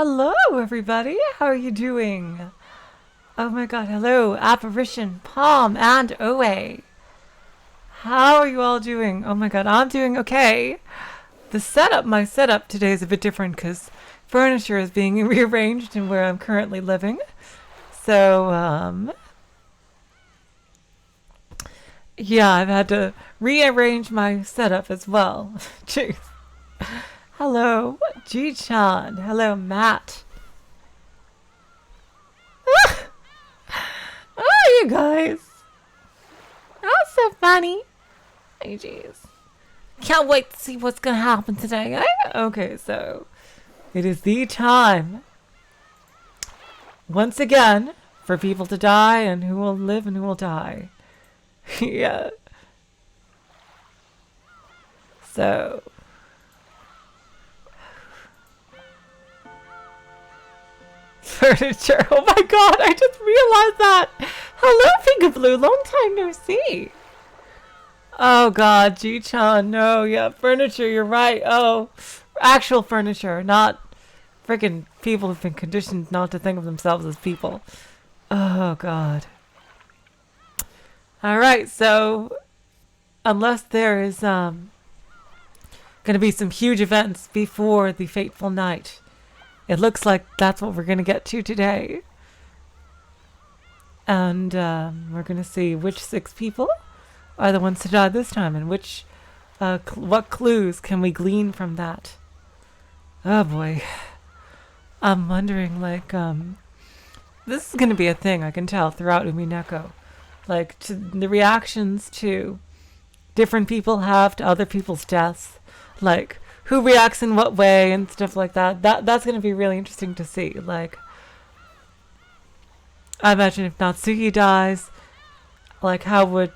Hello, everybody. How are you doing? Oh my god, hello, Apparition, Palm, and Oe. How are you all doing? Oh my god, I'm doing okay. My setup today is a bit different because furniture is being rearranged in where I'm currently living. So, yeah, I've had to rearrange my setup as well. Jeez. Hello, G-chan. Hello, Matt. Oh, you guys. That's so funny. Oh, jeez. Can't wait to see what's going to happen today. Okay, so it is the time once again for people to die and who will live and who will die. Yeah. So furniture. Oh my god, I just realized that. Hello, Blue. Long time no see. Oh god, G-chan. No, yeah, furniture, you're right. Oh, actual furniture, not freaking people who've been conditioned not to think of themselves as people. Oh god. Alright, so unless there is gonna be some huge events before the fateful night, it looks like that's what we're gonna get to today. And we're gonna see which 6 people are the ones to die this time, and which what clues can we glean from that? Oh boy. I'm wondering, like, this is gonna be a thing, I can tell, throughout Umineko. Like, to the reactions to different people have to other people's deaths. Like, who reacts in what way and stuff like that. That's gonna be really interesting to see. Like, I imagine if Natsuki dies, like, how would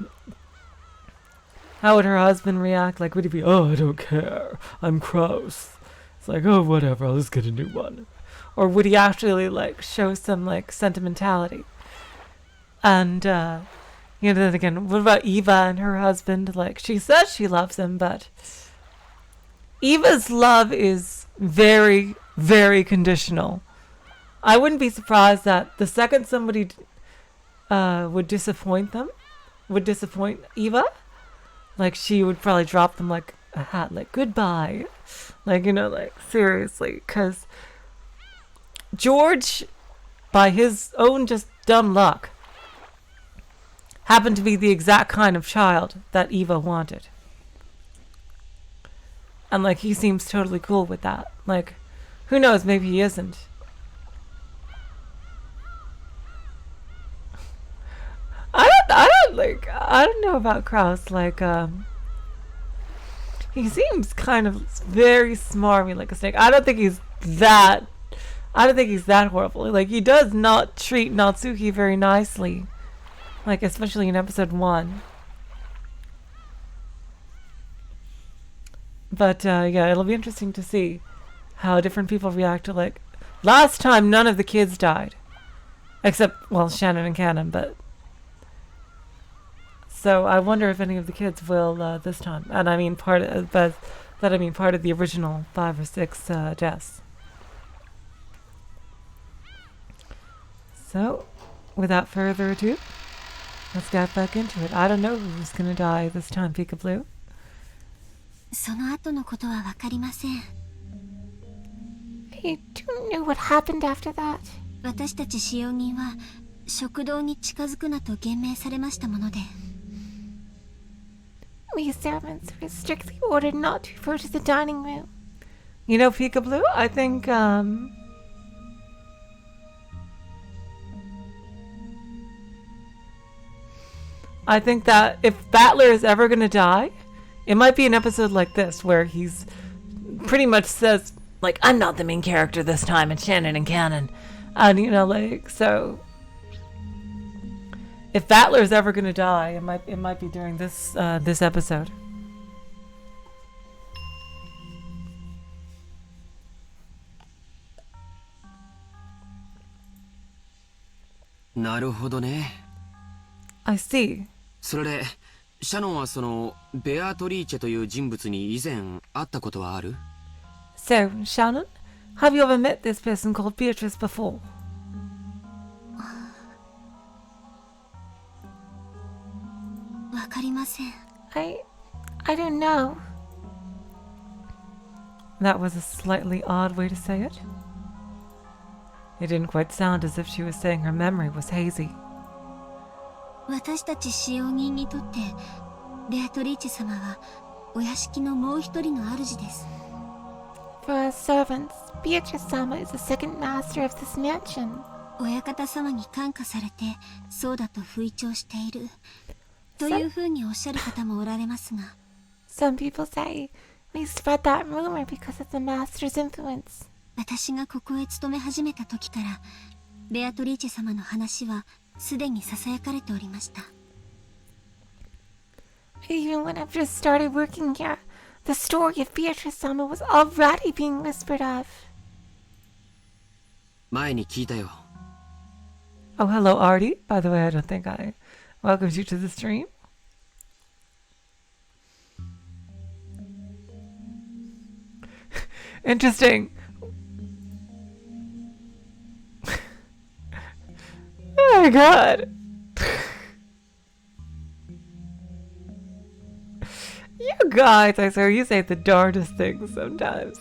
her husband react? Like, would he be, oh, I don't care, I'm gross. It's like, oh, whatever, I'll just get a new one. Or would he actually, like, show some, like, sentimentality? And, then again, what about Eva and her husband? Like, she says she loves him, but Eva's love is very, very conditional. I wouldn't be surprised that the second somebody would disappoint Eva, like, she would probably drop them like a hat, like, goodbye. Like, like, seriously. Because George, by his own just dumb luck, happened to be the exact kind of child that Eva wanted. And, like, he seems totally cool with that. Like, who knows, maybe he isn't. I don't know about Kraus. Like, he seems kind of very smarmy, like a snake. I don't think he's that horrible. Like, he does not treat Natsuki very nicely. Like, especially in episode 1. But, yeah, it'll be interesting to see how different people react to, like, last time none of the kids died. Except, well, Shannon and Kanon, but so I wonder if any of the kids will this time. And I mean part of the original 5 or 6 deaths. So, without further ado, let's get back into it. I don't know who's gonna die this time, Peekaboo. その後のことはわかりません。I don't know what happened after that. 私たち使用人は食堂に近づくなと厳命されましたもので。We servants were strictly ordered not to go to the dining room. You know, Peekaboo, I think, I think that if Battler is ever gonna die, it might be an episode like this where he's pretty much says, like, I'm not the main character this time, it's Shannon and Kanon. And, like, so if Battler is ever gonna die, it might be during this episode. なるほどね。I see. それで、シャノンはそのベアトリーチェという人物に以前会ったことはある？ So, Shannon, Have you ever met this person called Beatrice before? I don't know. That was a slightly odd way to say it. It didn't quite sound as if she was saying her memory was hazy. 私たち使用人にとって、ベアトリーチェ様はお屋敷のもう一人の主です。For us servants, Beatrice-sama is the second master of this mansion. 親方様に感化されて、そうだと吹聴している。というふうにおっしゃる方もおられますが。Some people say we spread that rumor because of the master's influence. 私がここへ勤め始めた時から、ベアトリーチェ様の話はすでに囁かれておりました。Even when I've just started working here, the story of Beatrice-sama was already being whispered of. 前に聞いたよ。Oh, hello, Artie. By the way, I don't think I welcomed you to the stream. Interesting. Oh my god. You guys, I swear, you say the darndest things sometimes.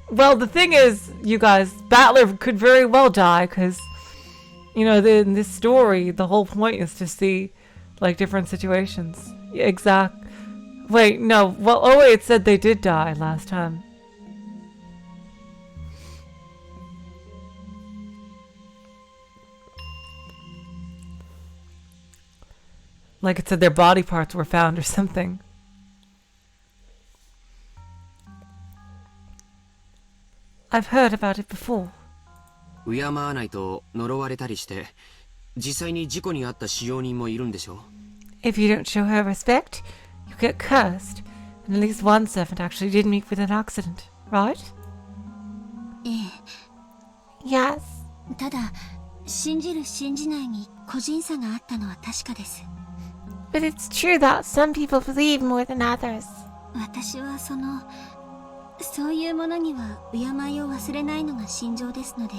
Well, the thing is, you guys, Battler could very well die, because, you know, in this story, the whole point is to see, like, different situations. Yeah, wait, no, well, oh wait, it said they did die last time. Like it said their body parts were found or something. I've heard about it before. 敬わないと呪われたりして、実際に事故に遭った使用人もいるんでしょ？ If you don't show her respect, you get cursed. And at least one servant actually did meet with an accident, right? ええ。Yes. ただ、信じる信じないに個人差があったのは確かです。But it's true that some people believe more than others. 私はそういうものには敬いを忘れないのが信条ですので、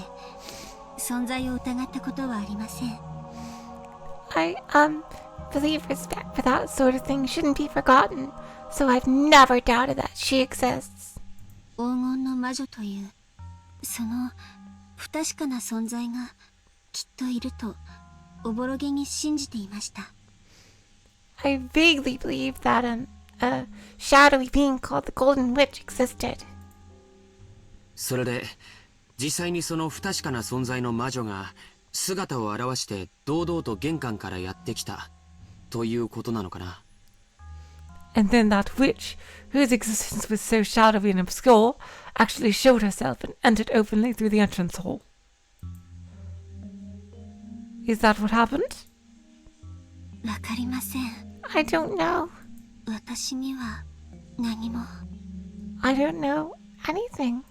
存在を疑ったことはありません。I believe respect for that sort of thing shouldn't be forgotten, so I've never doubted that she exists. 黄金の魔女という、その不確かな存在がきっといると、おぼろげに信じていました。I vaguely believed that a shadowy being called the Golden Witch existed. それで、実際にその不確かな存在の魔女が姿を現して堂々と玄関からやってきたということなのかな。And then that witch, whose existence was so shadowy and obscure, actually showed herself and entered openly through the entrance hall. Is that what happened? わかりません。I don't know. 私には何も。I don't know anything.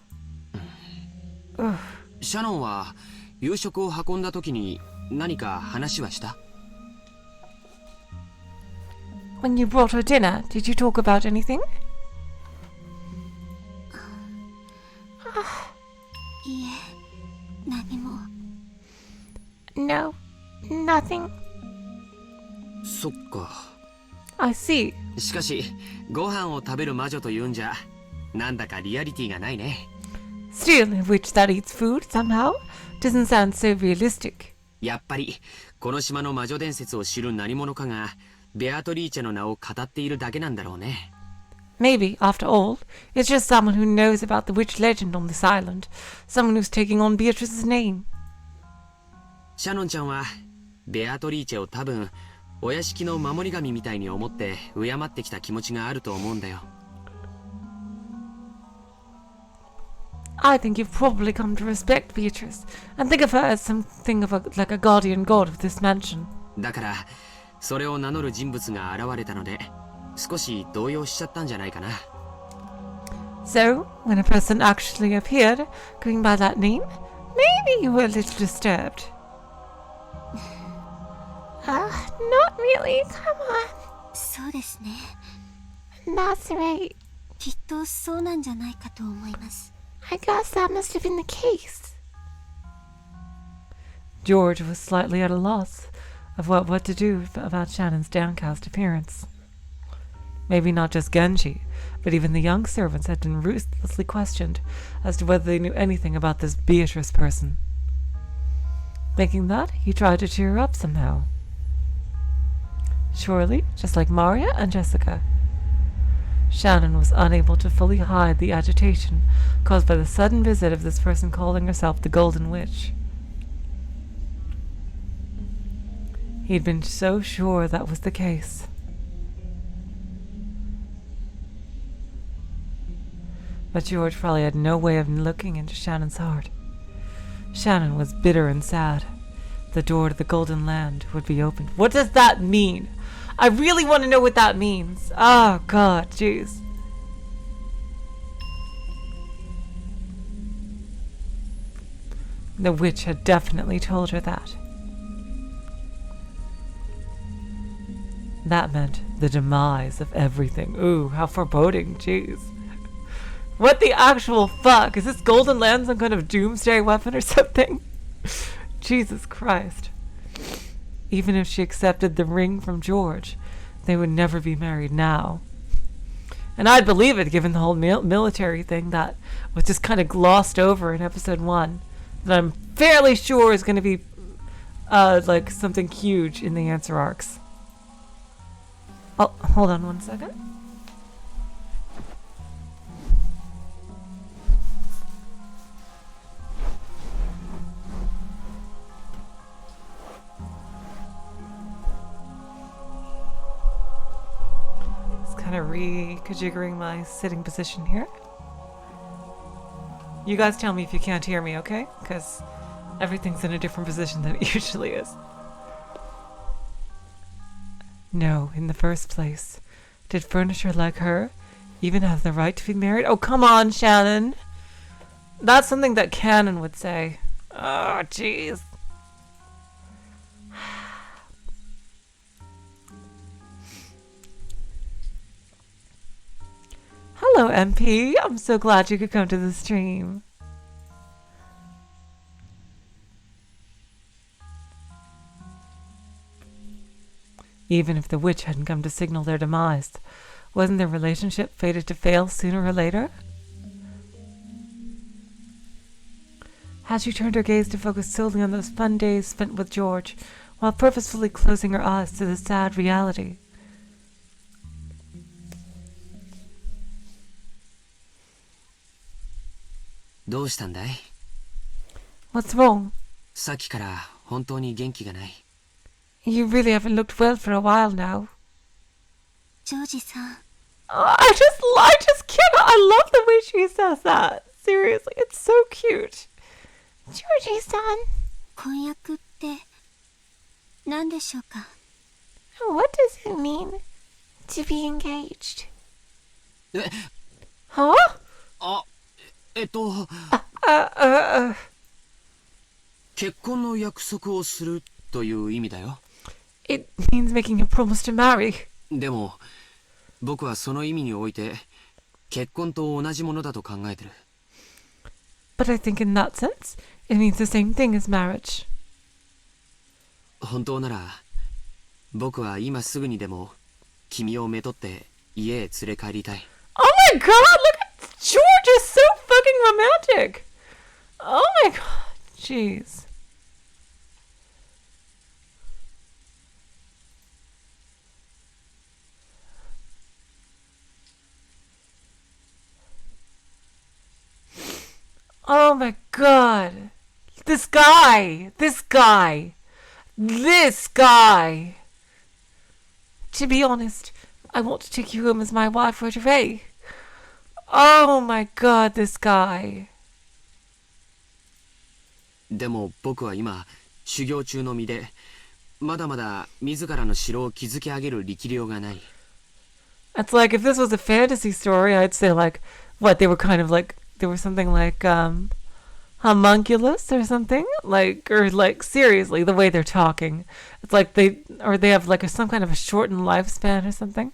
シャノンは夕食を運んだ時に何か話はした？ When you brought her dinner, did you talk about anything? いいえ、何も。No, nothing. そっか。I see. しかし、ご飯を食べる魔女というんじゃ、なんだかリアリティがないね。Still, a witch that eats food somehow doesn't sound so realistic. やっぱり、この島の魔女伝説を知る何者かが、ベアトリーチェの名を語っているだけなんだろうね。Maybe, after all, it's just someone who knows about the witch legend on this island. Someone who's taking on Beatrice's name. シャノンちゃんは、ベアトリーチェを多分、お屋敷の守り神みたいに思って敬ってきた気持ちがあると思うんだよ。I think you've probably come to respect Beatrice and think of her as something of like a guardian god of this mansion. だから、それを名乗る人物が現れたので、少し動揺しちゃったんじゃないかな。So, when a person actually appeared, going by that name, maybe you were a little disturbed. Not really, come on. そうですね。That's right. きっとそうなんじゃないかと思います。 I guess that must have been the case. George was slightly at a loss of what to do about Shannon's downcast appearance. Maybe not just Genji, but even the young servants had been ruthlessly questioned as to whether they knew anything about this Beatrice person. Thinking that, he tried to cheer her up somehow. Surely, just like Maria and Jessica, Shannon was unable to fully hide the agitation caused by the sudden visit of this person calling herself the Golden Witch. He'd been so sure that was the case. But George probably had no way of looking into Shannon's heart. Shannon was bitter and sad. The door to the Golden Land would be opened. What does that mean? I really want to know what that means. Oh, God, jeez. The witch had definitely told her that. That meant the demise of everything. Ooh, how foreboding, jeez. What the actual fuck? Is this Golden Land some kind of doomsday weapon or something? Jesus Christ. Even if she accepted the ring from George, they would never be married now. And I'd believe it, given the whole military thing that was just kind of glossed over in episode 1. That I'm fairly sure is going to be like something huge in the answer arcs. Oh, hold on one second. Kind of reconfiguring my sitting position here. You guys tell me if you can't hear me, okay? Because everything's in a different position than it usually is. No, in the first place, did furniture like her even have the right to be married? Oh, come on, Shannon. That's something that Kanon would say. Oh, jeez. Hello, MP. I'm so glad you could come to the stream. Even if the witch hadn't come to signal their demise, wasn't their relationship fated to fail sooner or later? Had she turned her gaze to focus solely on those fun days spent with George, while purposefully closing her eyes to the sad reality? What's wrong? さっきから本当に元気がない。 You really haven't looked well for a while now. ジョージさん、 I just cannot. I love the way she says that. Seriously, it's so cute. Georgie-san, 婚約って何でしょうか？ what does it mean to be engaged? え、 Huh? あ、結婚の約束をするという意味だよ。 It means making a promise to marry. でも、僕はその意味において結婚と同じものだと考えてる。 But I think in that sense, it means the same thing as marriage. 本当なら、僕は今すぐにでも君をめとって家へ連れ帰りたい。 Oh my god, look at George is so fucking romantic. Oh my god, jeez. Oh my god. This guy. To be honest, I want to take you home as my wife right away. Oh my god, this guy. でも僕は今修行中の身で、まだまだ自らの城を築き上げる力量がない。 It's like if this was a fantasy story, I'd say like, what, they were kind of like, they were something like homunculus or something, like, or like seriously the way they're talking, it's like they have like some kind of a shortened lifespan or something.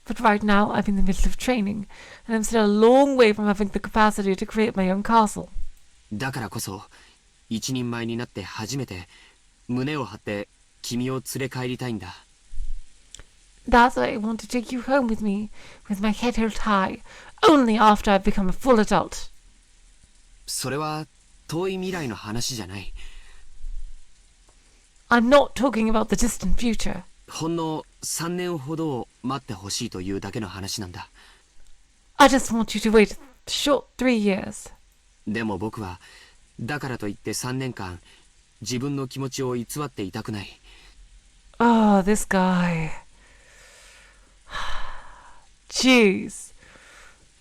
But right now, I'm in the middle of training, and I'm still a long way from having the capacity to create my own castle. だからこそ一人前になって初めて胸を張って君を連れ帰りたいんだ。 That's why I want to take you home with me, with my head held high, only after I've become a full adult. それは遠い未来の話じゃない。 I'm not talking about the distant future. ほんの3年ほどを待ってほしいというだけの話なんだ。 I just want you to wait a short 3 years. でも僕はだからといって3年間自分の気持ちを偽っていたくない。 Oh, this guy. Jeez.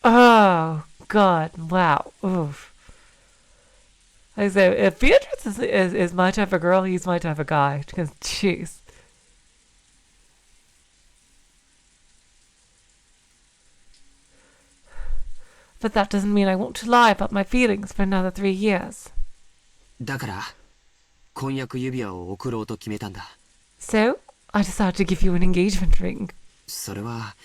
Oh, God. Wow. Oof. Like I said, if Beatrice is my type of girl, he's my type of guy. Because, jeez. But that doesn't mean I want to lie about my feelings for another 3 years. だから婚約指輪を贈ろうと決めたんだ。 So, I decided to give you an engagement ring. それは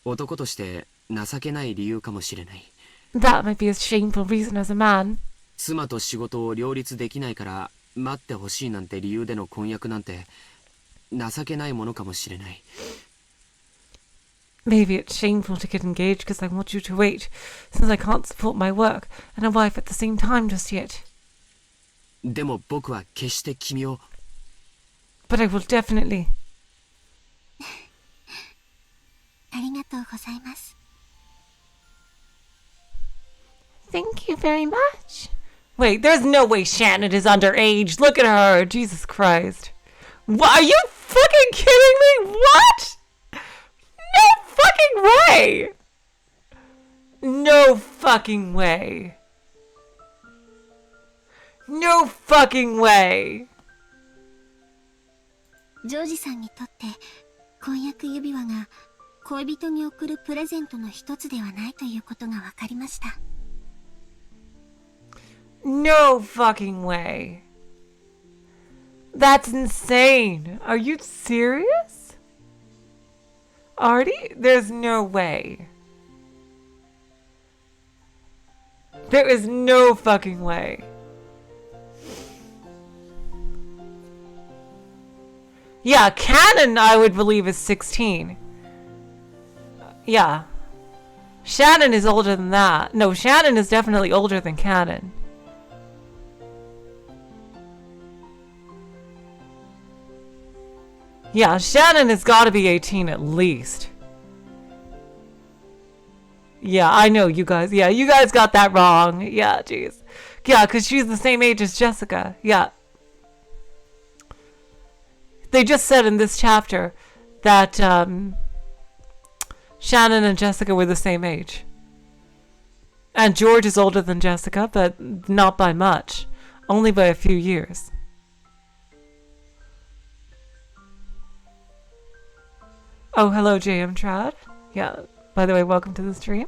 男として情けない理由かもしれない。 That might be a shameful reason as a man. 妻と仕事を両立できないから待ってほしいなんて理由での婚約なんて情けないものかもしれない。 Maybe it's shameful to get engaged because I want you to wait, since I can't support my work and a wife at the same time just yet. でも僕は決して君を。 But I will definitely. ありがとうございます。 Thank you very much. Wait, there's no way Shannon is underage. Look at her. Jesus Christ. What, are you fucking kidding me? What? No fucking way. No fucking way. No fucking way. ジョージさんにとって婚約指輪が恋人に贈るプレゼントの一つではないということが分かりました。 No fucking way. That's insane. Are you serious? Artie? There's no way. There is no fucking way. Yeah, Kanon, I would believe, is 16. Yeah. Shannon is older than that. No, Shannon is definitely older than Kanon. Yeah, Shannon has got to be 18 at least. Yeah, I know you guys. Yeah, you guys got that wrong. Yeah, jeez. Yeah, because she's the same age as Jessica. Yeah. They just said in this chapter that Shannon and Jessica were the same age. And George is older than Jessica, but not by much. Only by a few years. Oh, hello, JM Trad. Yeah, by the way, welcome to the stream.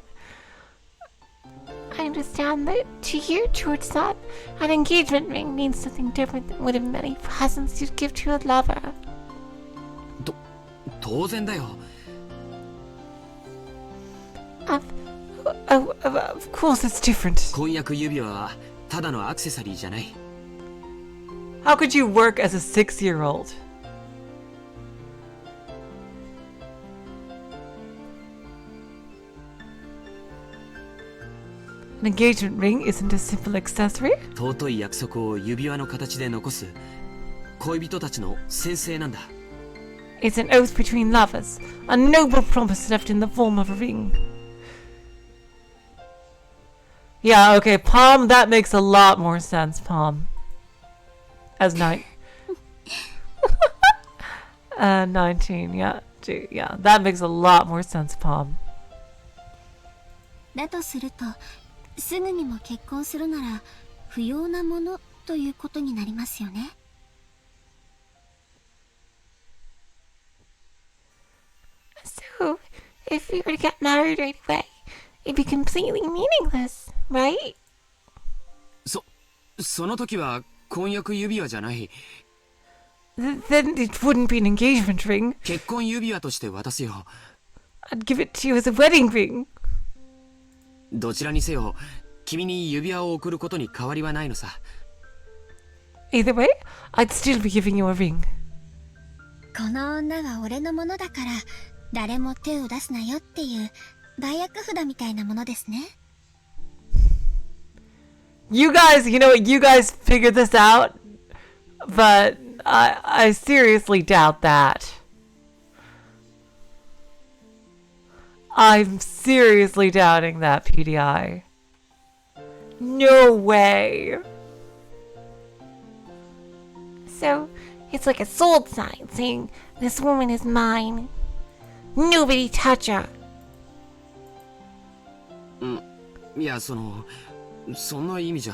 I understand that to you, George-san, an engagement ring means something different than one of many presents you'd give to a lover. 当然だよ。 Of course it's different. 婚約指輪はただのアクセサリーじゃない。 How could you work as a 6-year-old? An engagement ring isn't a simple accessory? 尊い約束を指輪の形で残す恋人たちの宣誓なんだ。 It's an oath between lovers, a noble promise left in the form of a ring. Yeah, okay, Palm, that makes a lot more sense, Palm. As 19, yeah. Gee, yeah, that makes a lot more sense, Palm. だとすると、すぐにも結婚するなら不要なものということになりますよね。 So, if we were to get married right away, it'd be completely meaningless, right? その時は婚約指輪じゃない。 Then it wouldn't be an engagement ring. 結婚指輪として渡すよ。I'd give it to you as a wedding ring. どちらにせよ、君に指輪を贈ることに変わりはないのさ。Either way, I'd still be giving you a ring. この女は俺のものだから誰も手を出すなよっていう売約札みたいなものですね。You guys, you know what? You guys figured this out, but I seriously doubt that. I'm seriously doubting that, PDI. No way. So, it's like a sold sign saying, this woman is mine. Nobody touch her. いや、そんな意味じゃ。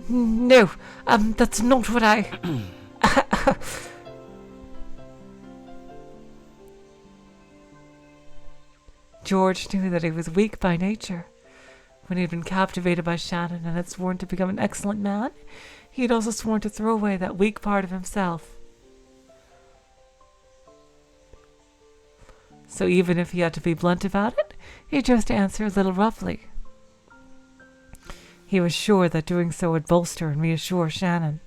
No, that's not what I... George knew that he was weak by nature. When he had been captivated by Shannon and had sworn to become an excellent man, he had also sworn to throw away that weak part of himself. So even if he had to be blunt about it, he chose to answer a little roughly. He was sure that doing so would bolster and reassure Shannon.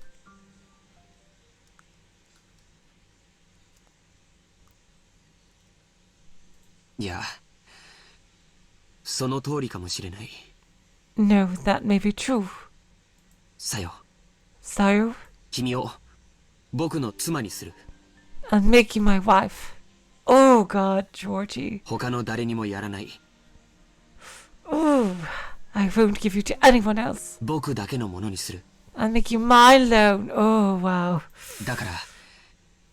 Yeah. その通りかもしれない。No, that may be true. さよ。Sire, 君を僕の妻にする。 I'll make you my wife. Oh God, Georgie. 他の誰にもやらない。 Ooh, I won't give you to anyone else. 僕だけのものにする。 I'll make you mine alone. Oh, wow. だから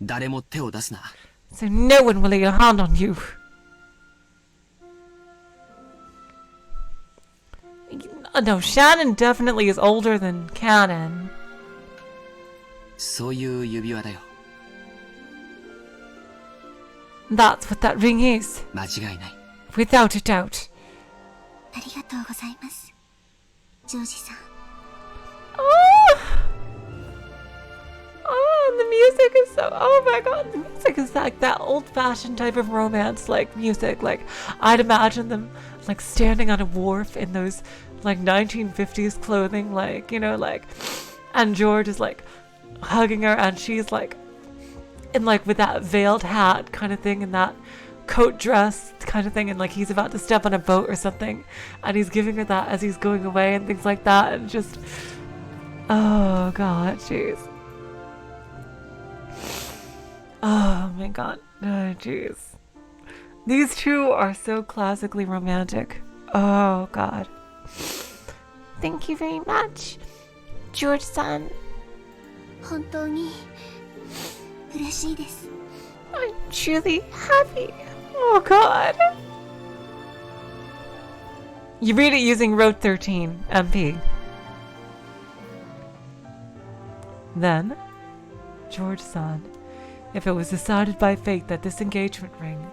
誰も手を出すな。 So no one will lay a hand on you. No, Shannon definitely is older than Kanon. そういう指輪だよ。 That's what that ring is. 間違いない。 Without a doubt. ありがとうございます、ジョージさん。Oh, the music is so... Oh my God, the music is like that old-fashioned type of romance, like music. Like, I'd imagine them, like, standing on a wharf in those, like, 1950s clothing, like, you know, like... And George is, like, hugging her, and she's, like... in, like, with that veiled hat kind of thing, and that coat dress kind of thing, and, like, he's about to step on a boat or something, and he's giving her that as he's going away and things like that, and just... Oh, God, jeez. Oh, my God. Oh, jeez. These two are so classically romantic. Oh, God. Thank you very much, George-san. 本当に嬉しいです。 I'm truly happy. Oh, God. You read it using Road 13, MP. Then, George-san, if it was decided by fate that this engagement ring,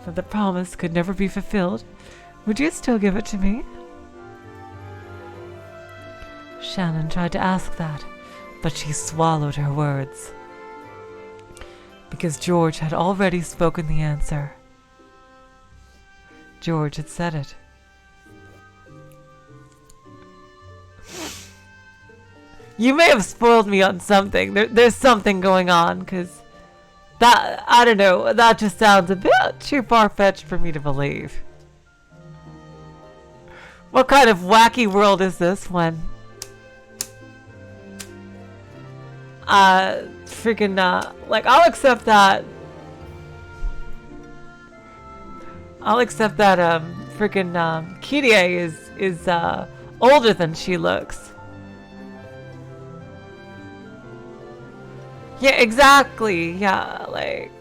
that the promise could never be fulfilled, would you still give it to me? Shannon tried to ask that, but she swallowed her words. Because George had already spoken the answer. George had said it. You may have spoiled me on something. There's something going on, because that, I don't know, that just sounds a bit too far-fetched for me to believe. What kind of wacky world is this when... like, I'll accept that. Kirie is older than she looks. Yeah, exactly. Yeah, like...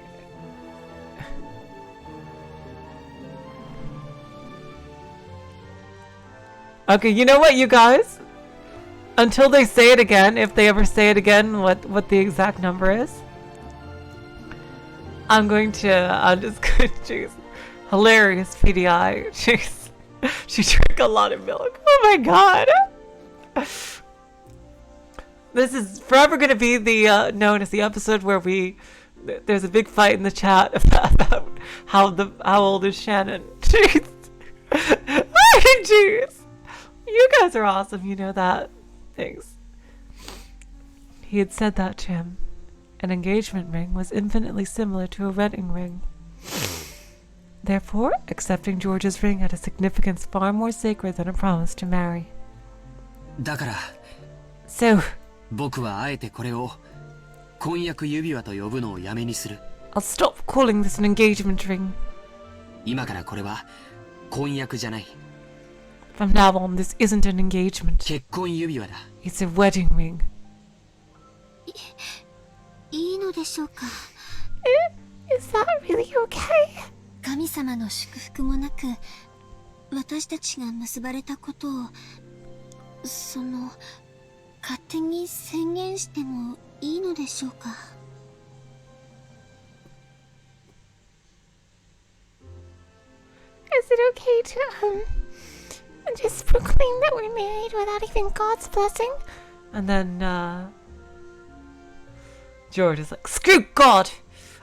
Okay, you know what, you guys? Until they say it again, if they ever say it again, what the exact number is, I'm just going to jeez. Hilarious PDI. Jeez. She drank a lot of milk. Oh my God. This is forever going to be the known as the episode where we there's a big fight in the chat about how old is Shannon. Jeez. Jeez. You guys are awesome, you know that. Thanks. He had said that to him. An engagement ring was infinitely similar to a wedding ring. Therefore, accepting George's ring had a significance far more sacred than a promise to marry. だから So, 僕はあえてこれを婚約指輪と呼ぶのをやめにする。 I'll stop calling this an engagement ring. 今からこれは婚約じゃない。 From now on, this isn't an engagement. 結婚指輪だ。 It's a wedding ring. いいのでしょうか。 Is that really okay? 神様の祝福もなく、私たちが結ばれたことを、勝手に宣言してもいいのでしょうか。Is it okay to, just proclaim that we're married without even God's blessing? And then, George is like, screw God!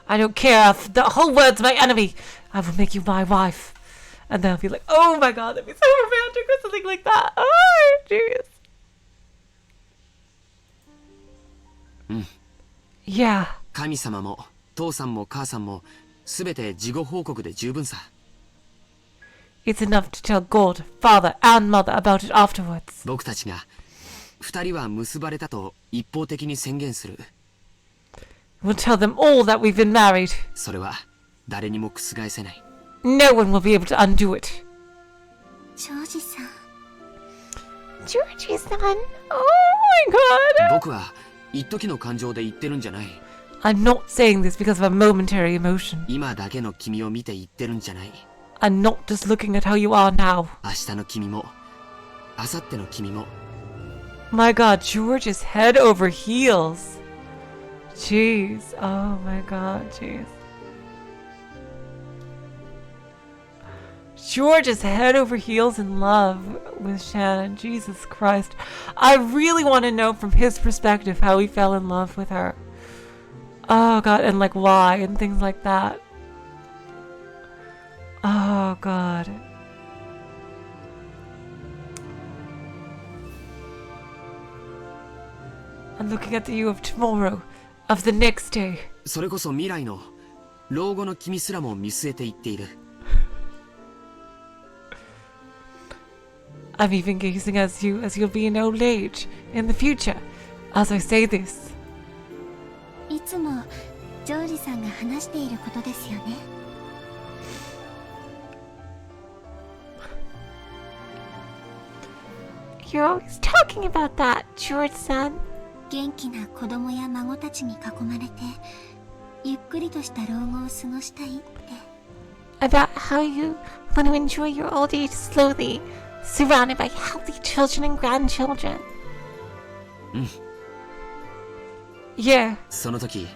I don't care if the whole world's my enemy! I will make you my wife. And then I'll be like, oh my god, that'd be so romantic or something like that. Oh, jeez. Yeah. 神様も父さんも母さんもすべて事後報告で十分さ。 It's enough to tell God, father, and mother about it afterwards. 僕たちが二人は結ばれたと一方的に宣言する。 We'll tell them all that we've been married. それは誰にも覆せない。 No one will be able to undo it. ジョージさん。 Georgie's son. Oh my god. 僕は一時の感情で言ってるんじゃない。 I'm not saying this because of a momentary emotion. 今だけの君を見て言ってるんじゃない。 I'm not just looking at how you are now. 明日の君も明後日の君も。 My god, George is head over heels. Jeez. Oh my god, jeez. George is head over heels in love with Shannon. Jesus Christ. I really want to know from his perspective how he fell in love with her. Oh god, and like why and things like that. Oh god. I'm looking at the you of tomorrow, of the next day. それこそ未来の老後の君すらも見据えて言っている。 I'm even gazing as you'll be in old age, in the future, as I say this. いつもジョージさんが話していることですよね。 You're always talking about that, George son. 元気な子供や孫たちに囲まれて、ゆっくりとした老後を過ごしたいって。 About how you want to enjoy your old age slowly, surrounded by healthy children and grandchildren. Yeah, その時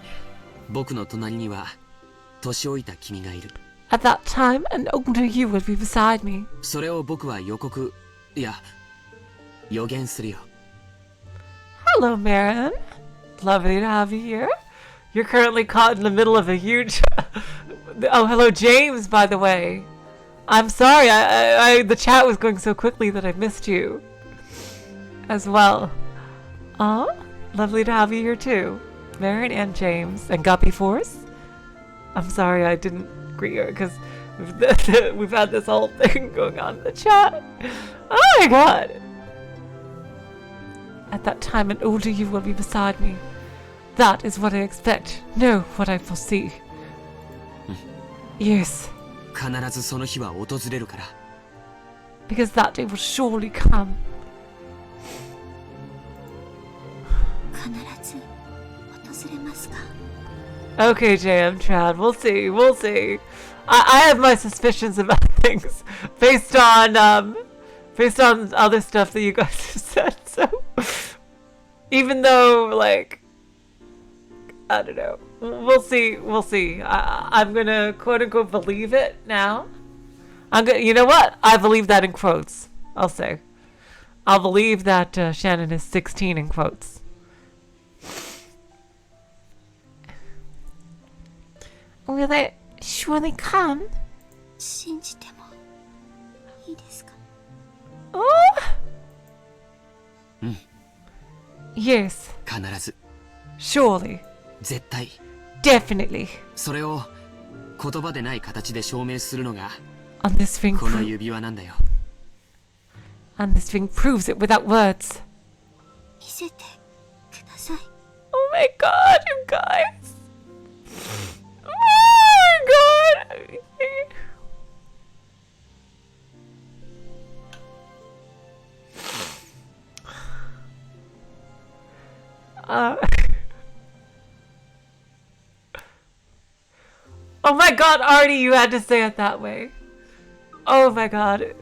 僕の隣には年老いた君がいる。 at that time, an older you will be beside me. それを僕は予言するよ。 Hello, Marin. Lovely to have you here. You're currently caught in the middle of a huge... Oh, hello, James, by the way. I'm sorry, the chat was going so quickly that I missed you. As well. Lovely to have you here, too. Marin and James. And Guppy Force. I'm sorry I didn't greet you, because we've had this whole thing going on in the chat. Oh my god. At that time, an older you will be beside me. That is what I expect. No, what I foresee. Yes, 必ずその日は訪れるから。 because that day will surely come. 必ず訪れますか。 Okay, JM Chad, we'll see, we'll see. I have my suspicions about things based on other stuff that you guys have said, so even though, like, I don't know. We'll see, we'll see. I'm gonna quote-unquote believe it now. You know what? I believe that in quotes, I'll say. I'll believe that Shannon is 16 in quotes. Will it surely come? 信じてもいいですか？ Oh! Yes, 必ず surely, 絶対 definitely. それを言葉でない形で証明するのが And this thing, この指輪なんだよ。 and this thing proves it without words. 見せてください。 Oh my god, you guys. Oh my god. Oh my god, Artie, you had to say it that way. Oh my god.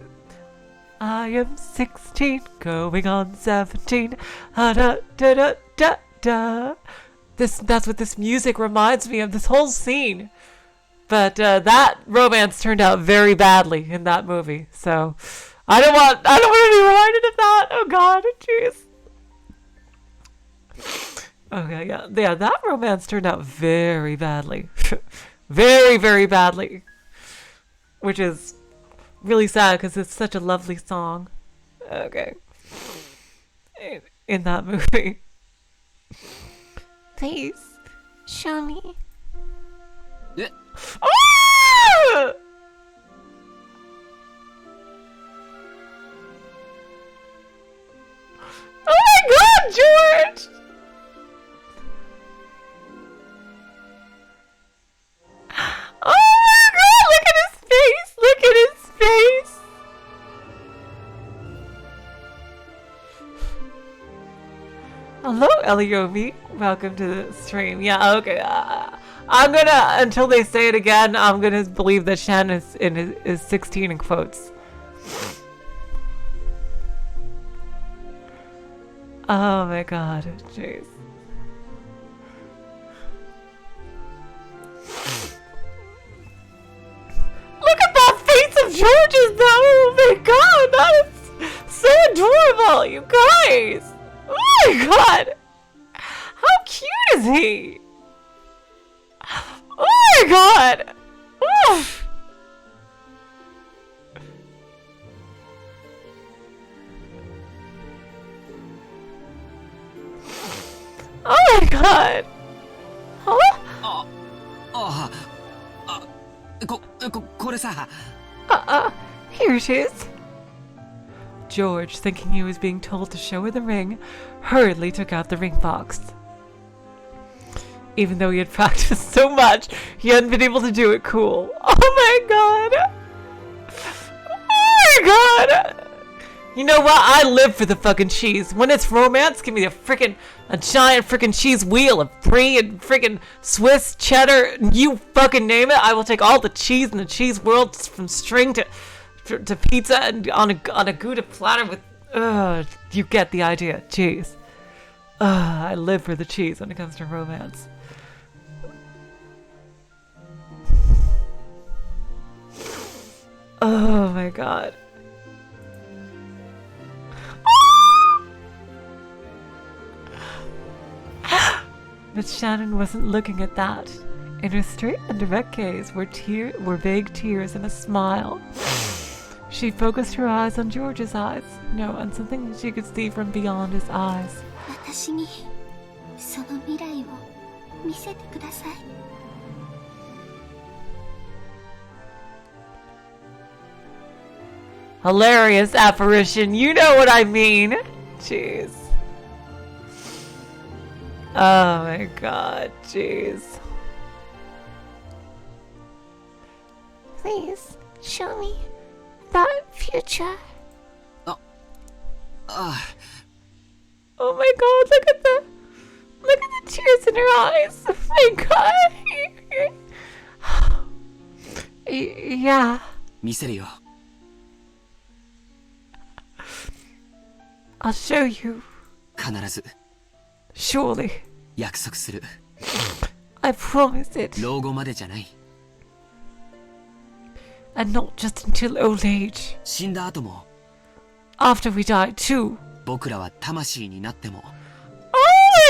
I am 16, going on 17. Da da da da da. That's what this music reminds me of, this whole scene. But that romance turned out very badly in that movie. So I don't want to be reminded of that. Oh god, jeez. Okay, yeah, that romance turned out very badly. Very, very badly. Which is really sad because it's such a lovely song. Okay. In that movie. Please, show me. え Ah! Oh my god, George! Oh my god, look at his face! Look at his face! Hello, Eliomi. Welcome to the stream. Yeah, okay. I'm gonna, until they say it again, I'm gonna believe that Shan is 16 in quotes. Oh my god, jeez. Look at that face of George's though! Oh my god, that is so adorable, you guys! Oh my god! How cute is he? Oh my god! Oof. Oh my god! Huh? これさ Here it is. George, thinking he was being told to show her the ring, hurriedly took out the ring box. Even though he had practiced so much, he hadn't been able to do it cool. Oh my god! Oh my god! You know what? I live for the fucking cheese. When it's romance, give me a giant freaking cheese wheel of brie and freaking Swiss cheddar. You fucking name it. I will take all the cheese in the cheese world, from string to pizza, and on a Gouda platter with. You get the idea. Cheese. I live for the cheese when it comes to romance. Oh my god. But Shannon wasn't looking at that. In her straight and direct gaze were vague tears and a smile. She focused her eyes on George's eyes. No, on something she could see from beyond his eyes. 私にその未来を見せてください。 Hilarious apparition, you know what I mean. Jeez. Oh my god, jeez. Please, show me that future. Oh my god, look at the tears in her eyes. Oh my god. Yeah. 見せるよ I'll show you. 必ず Surely. 約束する I promise it. 老後までじゃない And not just until old age. 死んだ後も After we die too. 僕らは魂になっても Oh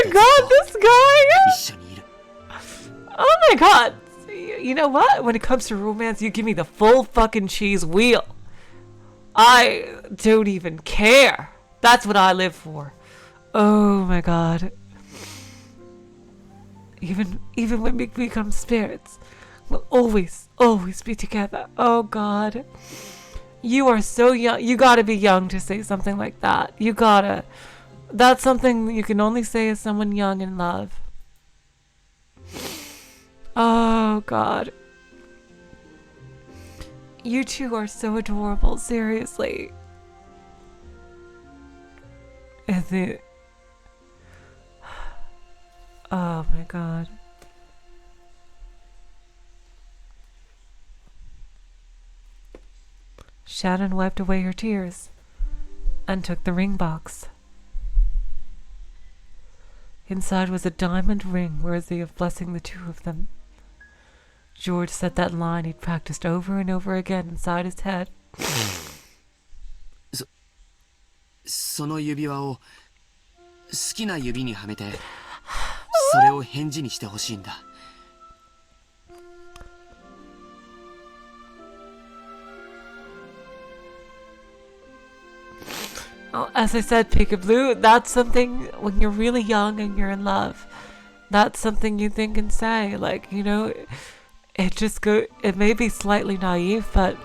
my god, this guy! 一緒にいる Oh my god! you know what? When it comes to romance, you give me the full fucking cheese wheel. I don't even care. That's what I live for. Oh my god. Even when we become spirits, we'll always be together. Oh god. You are so young. You gotta be young to say something like that. You gotta. That's something you can only say as someone young in love. Oh god. You two are so adorable, seriously. Is it? Oh my god. Shannon wiped away her tears and took the ring box. Inside was a diamond ring worthy of blessing the two of them. George said that line he'd practiced over and over again inside his head. その指輪を好きな指にはめて、それを返事にしてほしいんだ。Oh, as I said, Peekaboo, that's something when you're really young and you're in love. That's something you think and say. Like, you know, it may be slightly naive, but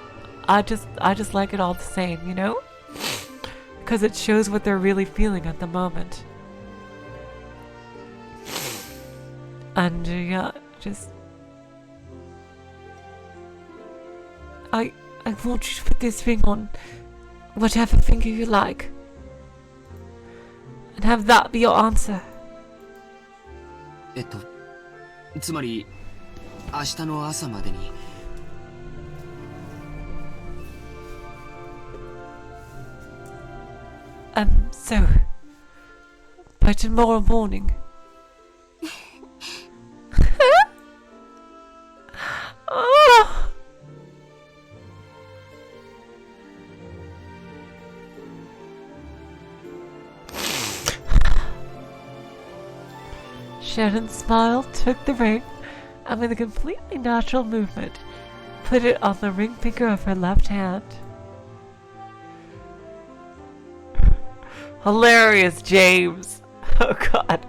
I just like it all the same, you know? Because it shows what they're really feeling at the moment. And yeah, just I want you to put this ring on whatever finger you like. And have that be your answer. つまり明日の朝までに。So by tomorrow morning. Oh. Shannon smiled, took the ring, and with a completely natural movement, put it on the ring finger of her left hand. Hilarious, James. Oh god.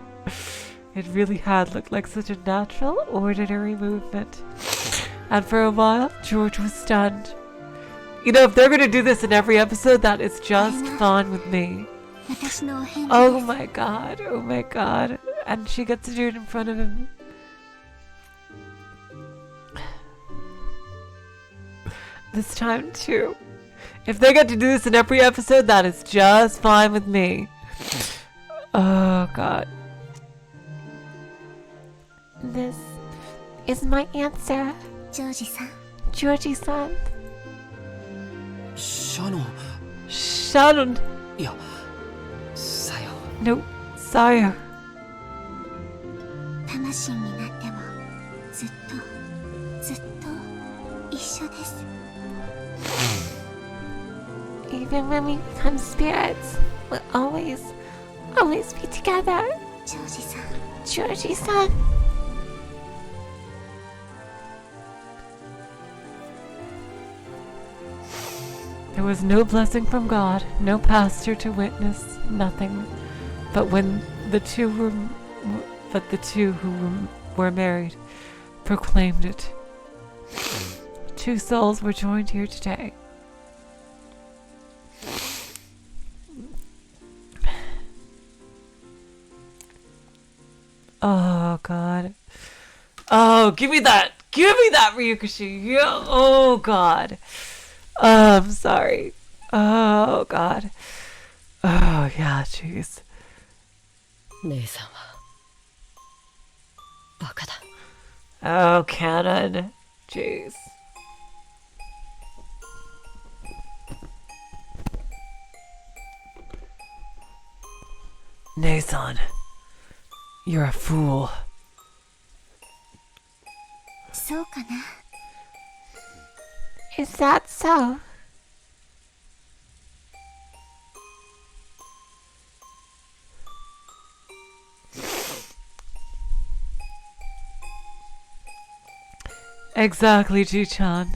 It really had looked like such a natural, ordinary movement. And for a while, George was stunned. You know, if they're gonna do this in every episode, that is just fine with me. Oh my god, oh my god. And she gets to do it in front of him. This time too. If they get to do this in every episode, that is just fine with me. Oh god. This is my answer, Georgie-san. Georgie-san. Shannon. Shannon. いや、さよ。No, Saya. 魂になってもずっと一緒です。Even when we become spirits, we'll always be together. Georgie-san. Georgie-san. There was no blessing from God, no pastor to witness, nothing. But when the two who were married proclaimed it. Two souls were joined here today. Oh god. Oh, give me that! Give me that, Ryukishi! Yeah. Oh god. I'm sorry. Oh god. Oh yeah, jeez. 姉さんはバカだ。 Oh, Kanon. Jeez. Nathan, you're a fool. そうかな。 Is that so? Exactly, Ji-chan.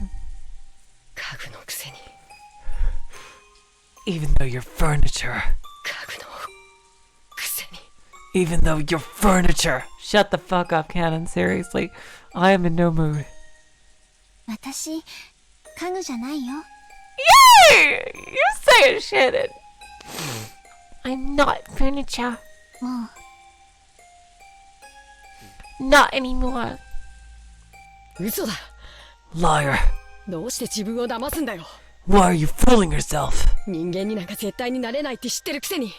家具のくせに Even though you're furniture. 家具のくせに Even though you're furniture. Shut the fuck up, Kanon. Seriously. I am in no mood. 私家具じゃないよ。 Yay! You say it, Shannon. I'm not furniture. もう Not anymore. 嘘だ Liar. どうして自分を騙すんだよ Why are you fooling yourself? 人間になんか絶対になれないって知ってるくせに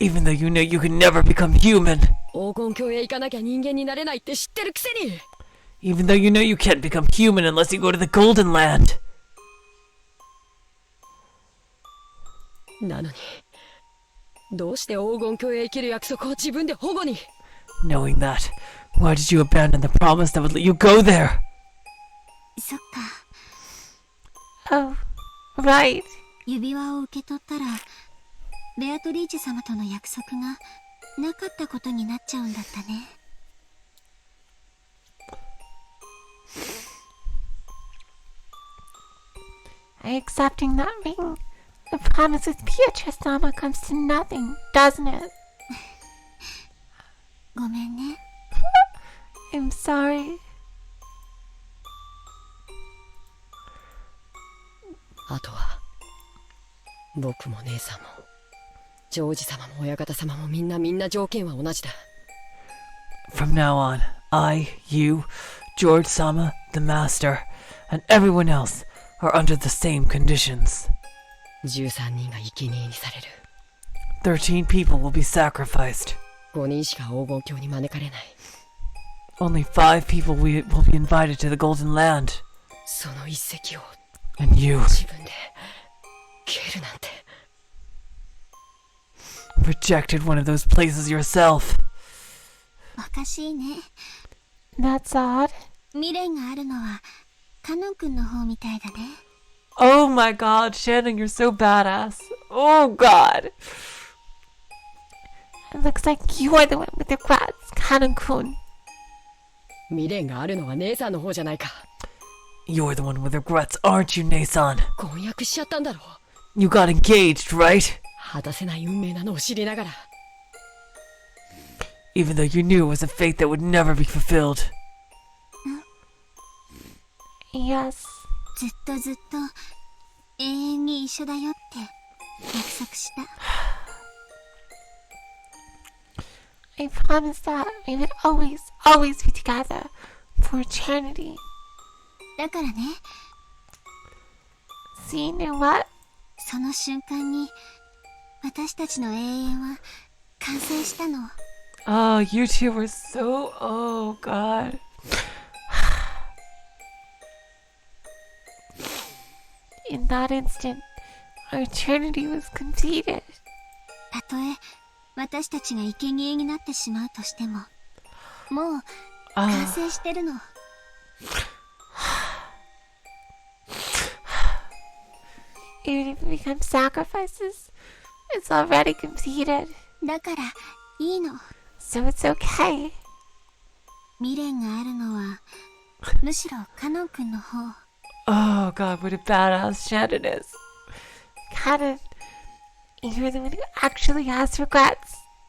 Even though you know you can never become human. 黄金鏡へ行かなきゃ人間になれないって知ってるくせに Even though you know you can't become human unless you go to the Golden Land. なのにどうして黄金鏡へ生きる約束を自分で保護に Knowing that, why did you abandon the promise that would let you go there? そっか。 Oh, right. 指輪を受け取ったらベアトリーチェ様との約束がなかったことになっちゃうんだったね。 Accepting that ring, the promise with Beatrice Sama comes to nothing, doesn't it? ごめんね。 I'm sorry. あとは僕も姉さんもジョージ様も親方様もみんな条件は同じだ From now on, I, you, George-sama, the Master, and everyone else are under the same conditions. 13人が生贄にされる13 people will be sacrificed. 5人しか黄金鏡に招かれない Only 5 people will be invited to the Golden Land. その一石を And you 自分で蹴るなんて rejected one of those places yourself. おかしいね。 That's odd. 未練があるのはカノン君の方みたいだね。 Oh my god, Shannon, you're so badass. Oh god. It looks like you're the one with the regrets, Kanon-kun. 未練があるのは姉さんの方じゃないか You're the one with regrets, aren't you, Nason? 婚約しちゃったんだろ You got engaged, right? 果たせない運命なのを知りながら Even though you knew it was a fate that would never be fulfilled. Yes. ずっとずっと永遠に一緒だよって約束した。 I promised that we would always, always be together for eternity. だからね、 See, you know what? その瞬間に私たちの永遠は完成したの。 Oh, you two were so... Oh god. In that instant, our eternity was completed. たとえ私たちが生贄になってしまうとしても、もう完成してるの。 Even if we become sacrifices, it's already completed. だからいいの。 So it's okay. 未練があるのはむしろカノン君の方。 Oh god, what a badass Shannon is. Kanon, you're the one who actually has regrets.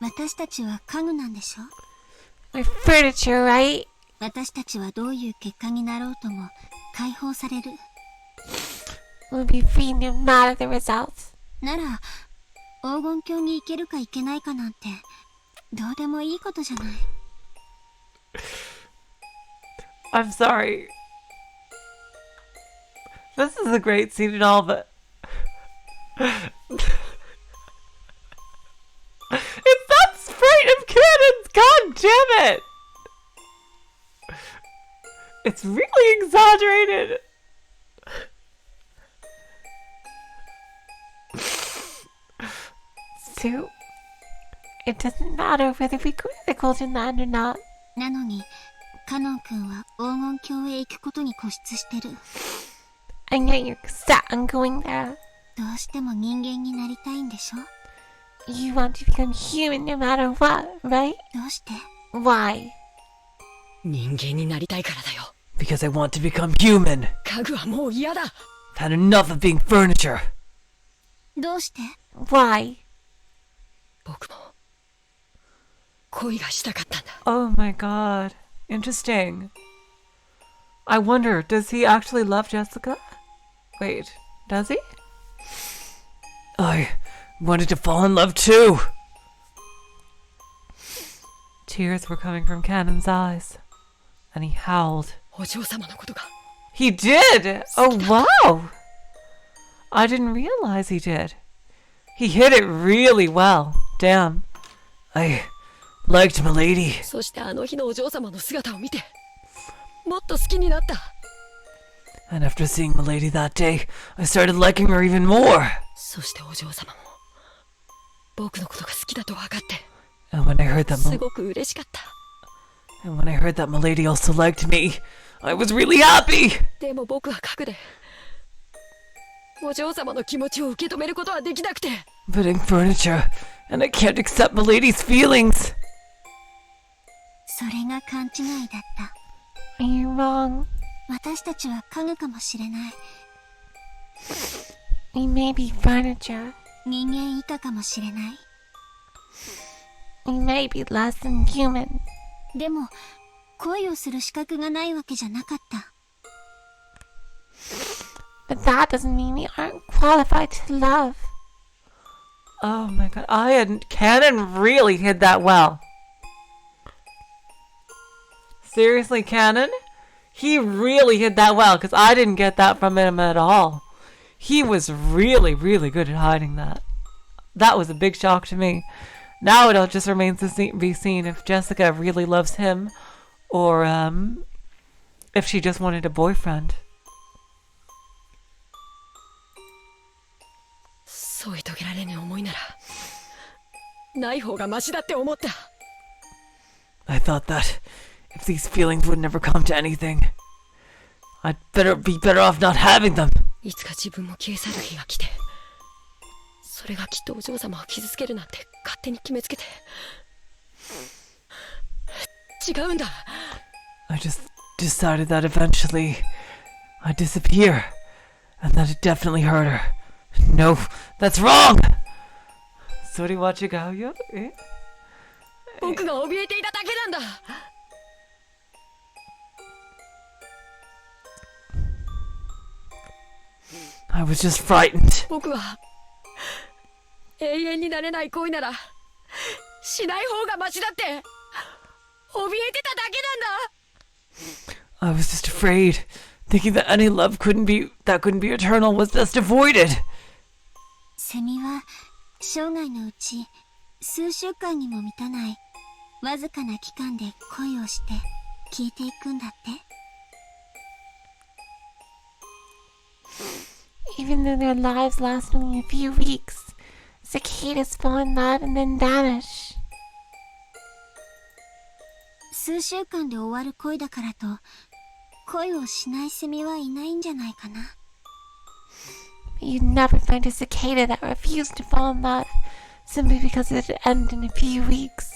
私たちは家具なんでしょ。 We're furniture, right? 私たちはどういう結果になろうとも解放される。 We'll be free no matter the results. なら黄金鏡に行けるか行けないかなんてどうでもいいことじゃない。 I'm sorry. This is a great scene and all, but... It's that sprite of cannons! God damn it! It's really exaggerated! So, it doesn't matter whether we go to the Golden Land or not. なのにカノン君は黄金鏡へ行くことに固執してる。 And yet you're set on going there. どうしても人間になりたいんでしょ。 You want to become human no matter what, right? どうして？ Why? 人間になりたいからだよ Because I want to become human. 家具はもう嫌だ。 I've had enough of being furniture. どうして？ Why? 僕も恋がしたかったんだ。 Oh my god. Interesting. I wonder, does he actually love Jessica? Wait, does he? I wanted to fall in love too. Tears were coming from Kanon's eyes, and he howled. お嬢様のことが。 He did! Oh, wow! I didn't realize he did. He hit it really well. Damn. I liked Milady. そしてあの日のお嬢様の姿を見て、もっと好きになった。 And after seeing Milady that day, I started liking her even more. そしてお嬢様も僕のことが好きだと分かって、 And when I heard that すごく嬉しかった。 and when I heard that Milady also liked me, I was really happy. でも僕は核でお嬢様の気持ちを受け止めることはできなくて。 Putting furniture, and I can't accept Milady's feelings. それが勘違いだった。 Are you wrong? 私たちは家具かもしれない。 We may be furniture. 人間以下かもしれない。 We may be less than human. でも恋をする資格がないわけじゃなかった。 But that doesn't mean we aren't qualified to love. Oh my god, Kanon really hid that well. Seriously, Kanon? He really hid that well, because I didn't get that from him at all. He was really, really good at hiding that. That was a big shock to me. Now it just remains to be seen if Jessica really loves him, or if she just wanted a boyfriend. 添い遂げられぬ思いならない方がマシだって思った。 I thought that if these feelings would never come to anything, I'd be better off not having them. いつか自分も消え去る日が来て、それがきっとお嬢様を傷つけるなんて勝手に決めつけて。違うんだ。 I just decided that eventually I'd disappear, and that it definitely hurt her. No, that's wrong! Sorry, what you got, yo? 僕が怯えていただけなんだ。 I was just frightened. 僕は永遠になれない恋ならしない方がマシだって怯えてただけなんだ。 I was just afraid, thinking that any love couldn't be eternal was best avoided. セミは生涯のうち数週間にも満たないわずかな期間で恋をして消えていくんだって。 Even though their lives last only a few weeks, cicadas fall in love and then vanish. 数週間で終わる恋だからと恋をしないセミはいないんじゃないかな。 But you'd never find a cicada that refused to fall in love simply because it'd end in a few weeks.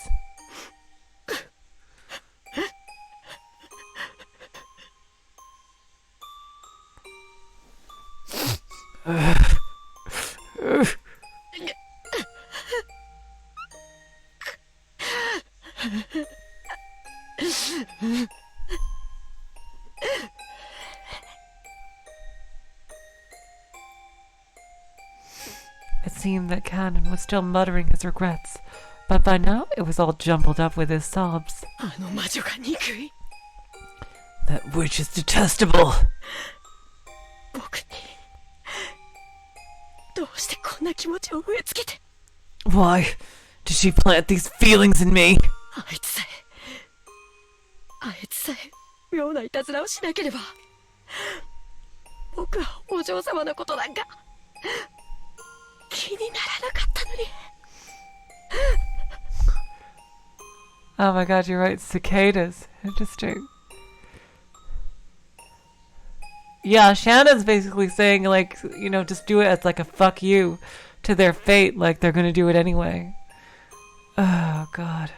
It seemed that Kanon was still muttering his regrets, but by now it was all jumbled up with his sobs. あの魔女が憎い。 That witch is detestable. 僕にどうしてこんな気持ちを植え付けて。 Why did she plant these feelings in me? あいつさえ妙ないたずらをしなければ僕はお嬢様のことなんか気にならなかったのに。 Oh my god, you're right. Cicadas. Interesting. Yeah, Shannon's basically saying, like, you know, just do it as like a fuck you to their fate, like they're gonna do it anyway. Oh god.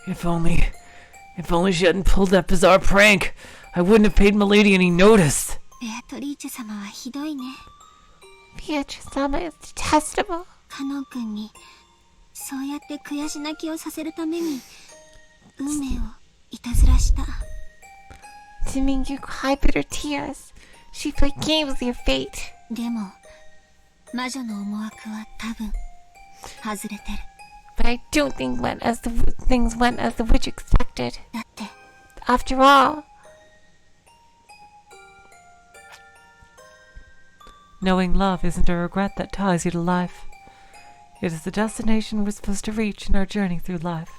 If only she hadn't pulled that bizarre prank, I wouldn't have paid Milady any notice. ベアトリーチェ様はひどいね。 Beatrice-sama is detestable. カノン君にそうやって悔し泣きをさせるために運命をいたずらした。 To make you cry bitter tears. She played games with your fate. でも魔女の思惑は多分外れてる。 But I don't think things went as the witch expected. だって After all, Knowing love isn't a regret that ties you to life. It is the destination we're supposed to reach in our journey through life.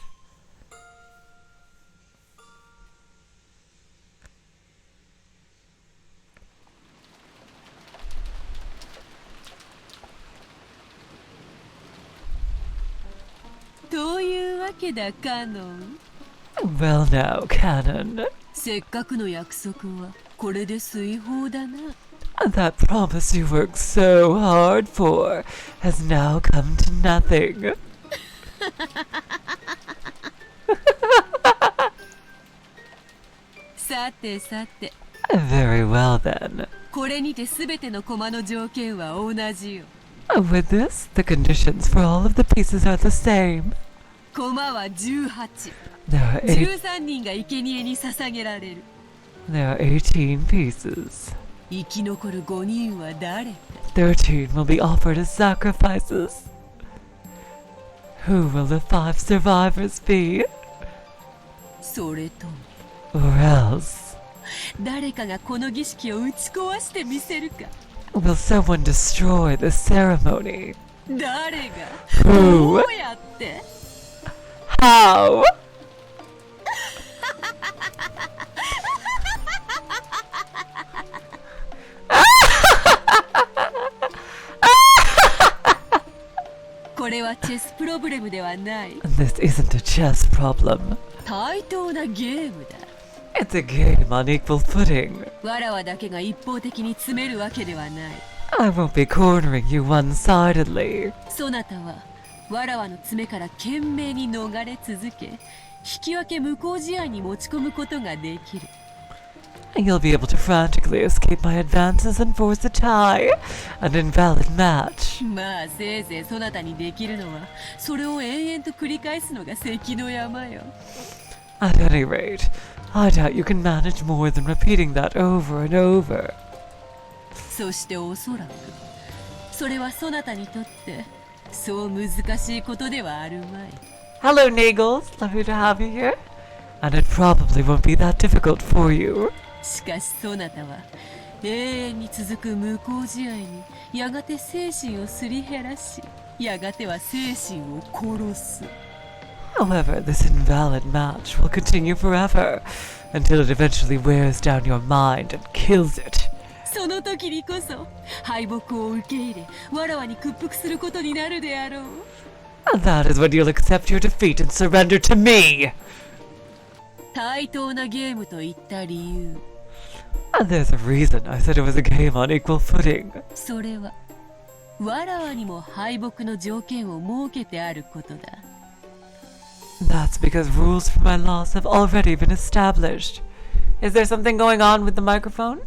Well now, Kanon. せっかくの約束はこれで遂法だな。 That promise you worked so hard for has now come to nothing. さてさて、 Very well then. これにてすべての駒の条件は同じよ。 With this, the conditions for all of the pieces are the same. 駒は18。 There are 13人が生贄に捧げられる。 there are 18 pieces. 生き残る5人は誰か。 13 will be offered as sacrifices. Who will the 5 survivors be? それとも Or else, 誰かがこの儀式を打ち壊してみせるか。 will someone destroy the ceremony? 誰が Who? どうやって How?「これはチェスプロブレムではない。 This isn't a chess problem. 対等なゲームだ。 It's a game on equal footing. わらわだけが一方的に詰めるわけではない。 I won't be cornering you one-sidedly. そなたはわらわの爪から懸命に逃れ続け、引き分け無効試合に持ち込むことができる。 You'll be able to frantically escape my advances and force a tie, an invalid match. まあせいぜいそなたにできるのはそれを延々と繰り返すのが関の山よ。 At any rate, I doubt you can manage more than repeating that over and over. そしておそらくそれはそなたにとってそう難しいことではあるまい。 Hello, Nagels. Lovely to have you here. And it probably won't be that difficult for you. しかしそなたは永遠に続く無効試合にやがて精神をすり減らし、やがては精神を殺す。 However, this invalid match will continue forever, until it eventually wears down your mind and kills it. その時にこそ敗北を受け入れ、わらわに屈服することになるであろう。 And that is when you'll accept your defeat and surrender to me. 対等なゲームと言った理由、 And there's a reason I said it was a game on equal footing. それはわらわにも敗北の条件を設けてあることだ。 That's because rules for my loss have already been established. Is there something going on with the microphone?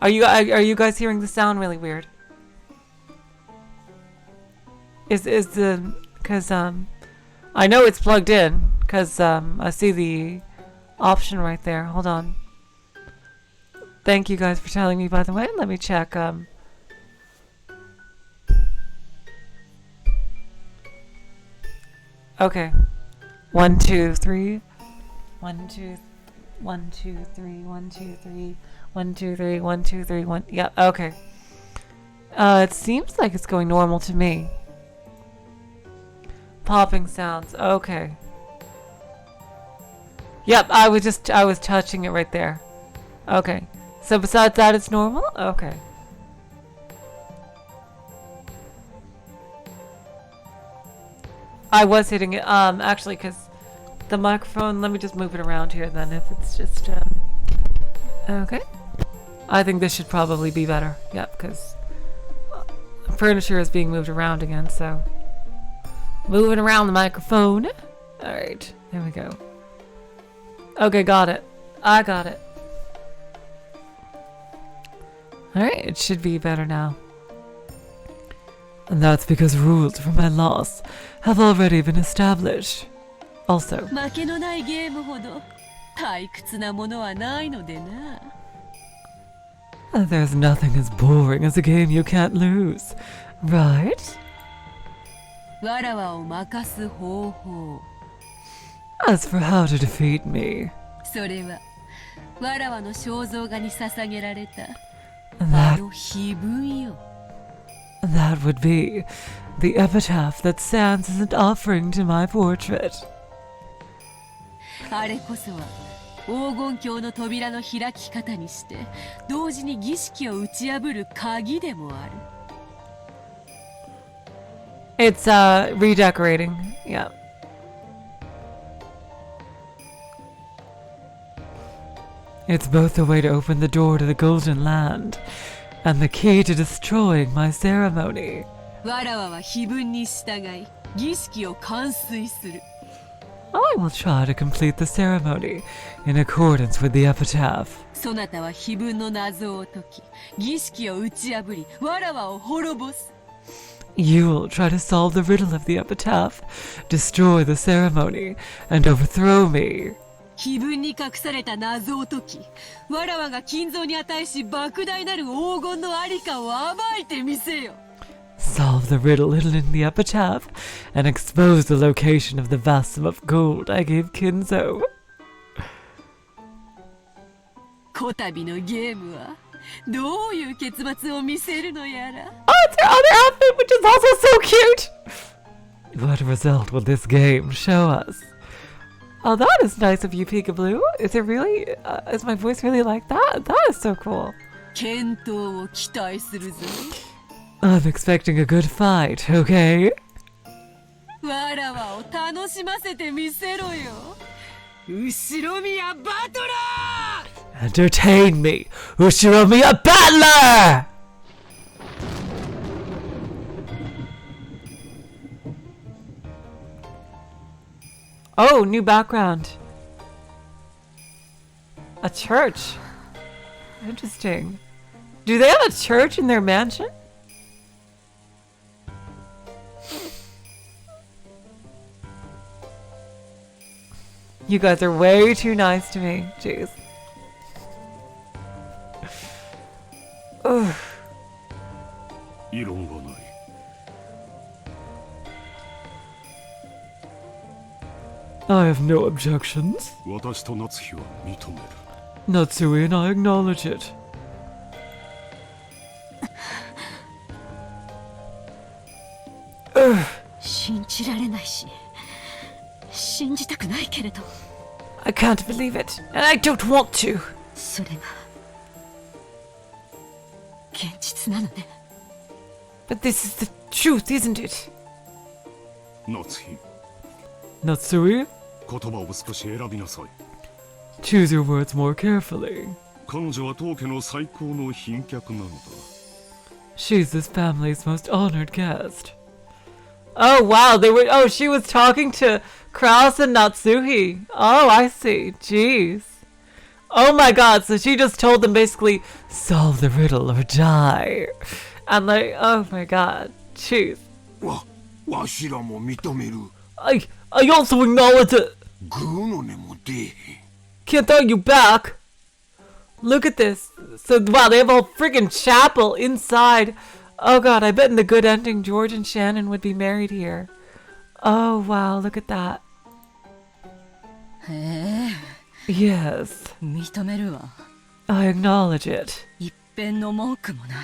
Are you guys hearing the sound really weird? Is the because I know it's plugged in because I see the option right there. Hold on. Thank you guys for telling me, by the way. Let me check. Okay. 1, 2, 3. 1, 2, 1, 2, 3. 1, 2, 3. 1, 2, 3. 1, 2, 3. 1. Yeah. Okay. It seems like it's going normal to me. Popping sounds. Okay. Yep. I was touching it right there. Okay. So besides that, it's normal? Okay. I was hitting it, actually, because the microphone, let me just move it around here then, if it's just, okay. I think this should probably be better. Yep, because furniture is being moved around again, so. Moving around the microphone. Alright. There we go. Okay, got it. I got it. Alright, it should be better now. And that's because rules for my loss have already been established. Also, 負けのないゲームほど退屈なものはないのでな。there's nothing as boring as a game you can't lose, right? わらわを負かす方法。As for how to defeat me, それはわらわの肖像画に捧げられたあ that の碑文よ。that would be the epitaph that stands as an offering to my portrait. あれこそは黄金鏡の扉の開き方にして同時に儀式を打ち破る鍵でもある。 It's redecorating. Yeah. It's both the way to open the door to the Golden Land and the key to destroying my ceremony. わらわは碑文に従い儀式を完遂する。 I will try to complete the ceremony in accordance with the epitaph. そなたは碑文の謎を解き儀式を打ち破りわらわを滅ぼす。 You will try to solve the riddle of the epitaph, destroy the ceremony, and overthrow me. 碑文に隠された謎を解きわらわが金蔵に値し莫大なる黄金のありかを暴いてみせよ。 Solve the riddle hidden in the epitaph, and expose the location of the vast sum of gold I gave Kinzo. こたびのゲームはどういう結末を見せるのやら。 Oh, it's her other outfit, which is also so cute! What result will this game show us? Oh, that is nice of you, Peekaboo. Is it really, is my voice really like that? That is so cool. 健闘を期待するぞ。 I'm expecting a good fight, okay? わらわを楽しませてみせろよ。後ろ宮バトラー。 Entertain me, Ushiromiya Battler! Oh, new background. A church. Interesting. Do they have a church in their mansion? You guys are way too nice to me. Jeez. Ugh. 異論はない。 I have no objections. 私と夏日は認める。 Natsui and I acknowledge it. 信じられないし信じたくないけれど I can't believe it, and I don't want to. それが現実なのね。 But this is the truth, isn't it? 夏日、 Natsui, 言葉を少し選びなさい。 choose your words more carefully. 彼女は当家の最高の賓客なのだ。 She's this family's most honored guest. Oh wow, she was talking to Kraus and Natsuhi. Oh, I see. Jeez. Oh my god, so she just told them basically, solve the riddle or die. And like, oh my god. Jeez. わしらも認める。 I also acknowledge it. グーの音も出えへん。 Can't throw you back. Look at this. So, wow, they have a freaking chapel inside. Oh god, I bet in the good ending, George and Shannon would be married here. Oh wow, look at that. へえ Yes, 認めるわ。 I acknowledge it. 一遍の文句もない。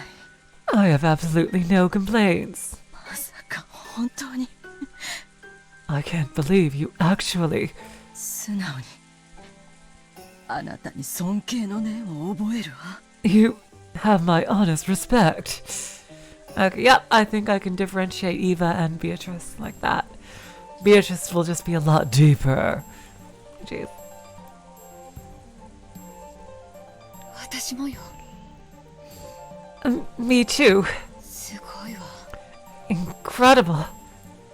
I have absolutely no complaints. まさか本当に I can't believe you actually... 素直にあなたに尊敬の念を覚えるわ。 You have my honest respect. Okay, yep, I think I can differentiate Eva and Beatrice like that. Beatrice will just be a lot deeper. Jeez. 私もよ。 Me too. すごいわ。 Incredible.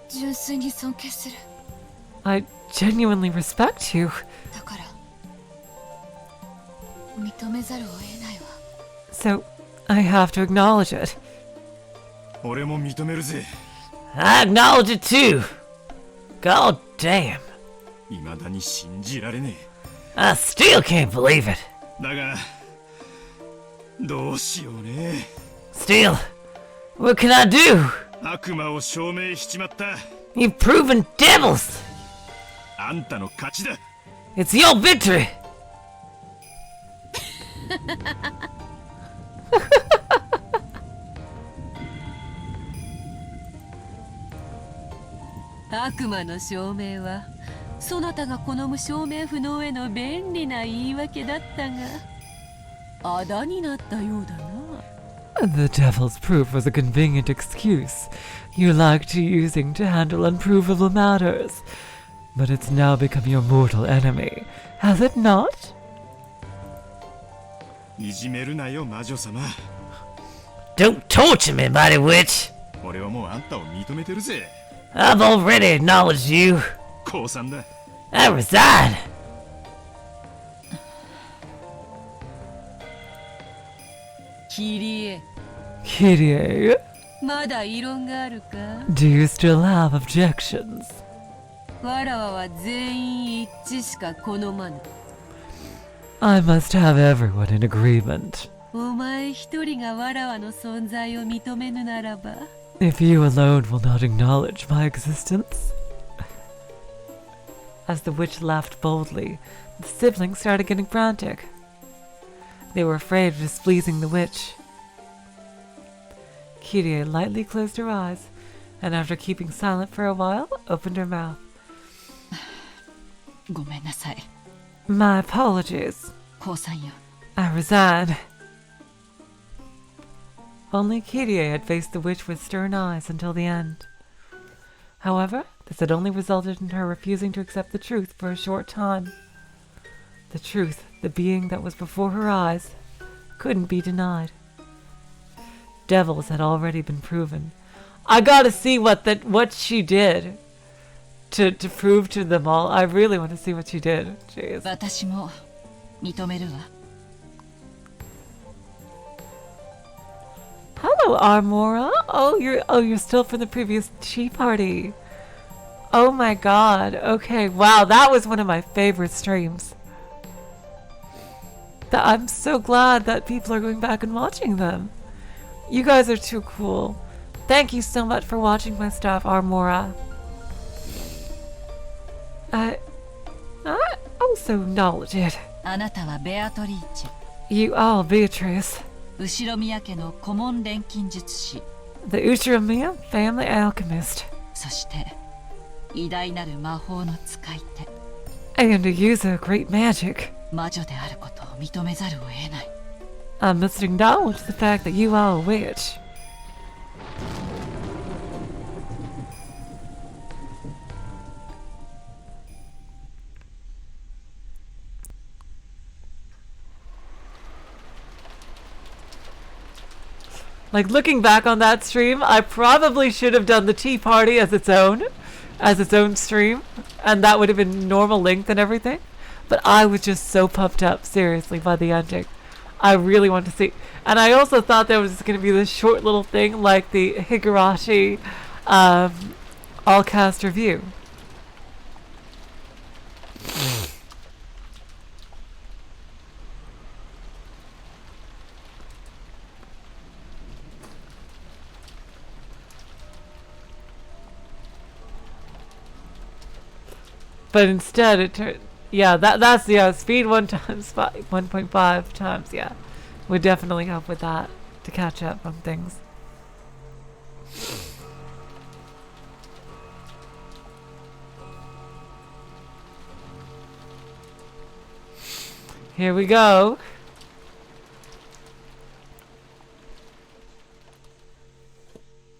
純粋に尊敬する。 I genuinely respect you. だから認めざるを得ないわ。 So, I have to acknowledge it. 俺も認めるぜ。 I acknowledge it too. God damn. 未だに信じられね I still can't believe it. え。だが、どうしようね。 Still, what can I do? 悪魔を証明しちまった。 You've proven devils. あんたの勝ちだ。 It's your victory. 悪魔の証明はそなたが好む証明不能への便利な言い訳だったが、あだになったようだな。 The devil's proof was a convenient excuse you liked using to handle unprovable matters. But it's now become your mortal enemy, has it not? いじめるなよ、魔女様。 Don't torture me, mighty witch. 俺はもうあんたを認めてるぜ。 I've already acknowledged you. 降参だ。 I resign. キリエ、 Kirie, まだ異論があるか？ do you still have objections? わらわは全員一致しか好まぬ。 I must have everyone in agreement. お前一人がわらわの存在を認めぬならば、 If you alone will not acknowledge my existence. As the witch laughed boldly, the siblings started getting frantic. They were afraid of displeasing the witch. Kirie lightly closed her eyes, and after keeping silent for a while, opened her mouth. ごめんなさい。 My apologies. 降参よ。 I resign. Only Kirie had faced the witch with stern eyes until the end. However, this had only resulted in her refusing to accept the truth for a short time. The truth, the being that was before her eyes, couldn't be denied. Devils had already been proven. I gotta see what she did to prove to them all. I really want to see what she did. Jeez. 私も認めるわ。 Hello, Armora. Oh, you're still from the previous tea party. Oh my god. Okay, wow, that was one of my favorite streams. I'm so glad that people are going back and watching them. You guys are too cool. Thank you so much for watching my stuff, Armora. I also acknowledge it. あなたはベアトリーチェ、 You all, Beatrice. 後ろ宮家の顧問錬金術師、 The Uchiramiya family alchemist. そして偉大なる魔法の使い手、 And a user of great magic. 魔女であることを認めざるを得ない。 I must acknowledge the fact that you are a witch. Like, looking back on that stream, I probably should have done the tea party as its own stream, and that would have been normal length and everything. But I was just so pumped up, seriously, by the ending. I really want to see. And I also thought there was going to be this short little thing like the Higurashi all cast review. But instead it turned, yeah, that's speed 1 times 1.5 times, yeah, would definitely help with that to catch up on things. Here we go.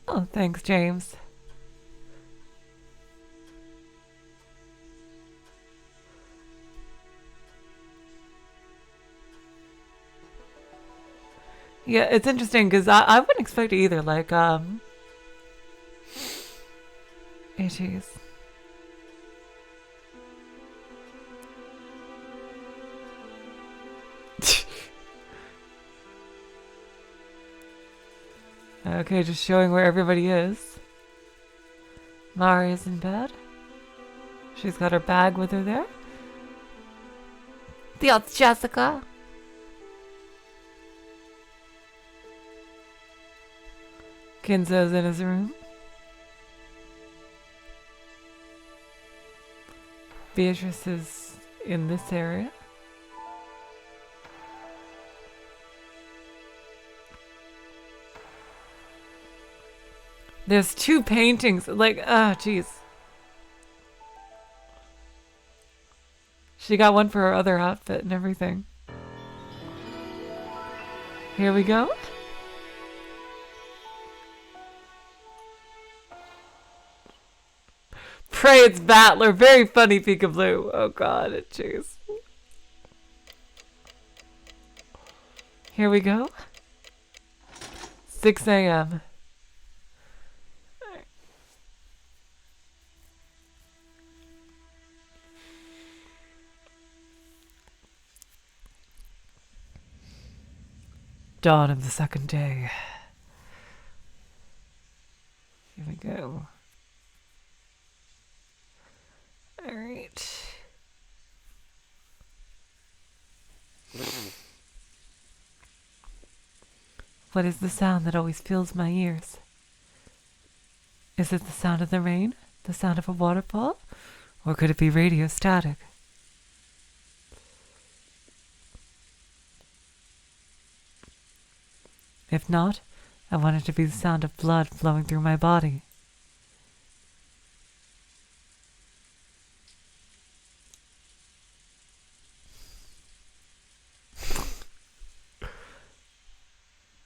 Oh, thanks, James. Yeah, it's interesting because I wouldn't expect it either. Like, it is. Okay, just showing where everybody is. Mari's in bed. She's got her bag with her there. There's Jessica. Kinzo's in his room. Beatrice is in this area. There's 2 paintings. Like, jeez. She got one for her other outfit and everything. Here we go. Pray it's Battler. Very funny peekaboo. Oh god, jeez. Here we go. 6 a.m. Dawn of the second day. Here we go. Alright. What is the sound that always fills my ears? Is it the sound of the rain? The sound of a waterfall? Or could it be radio static? If not, I want it to be the sound of blood flowing through my body.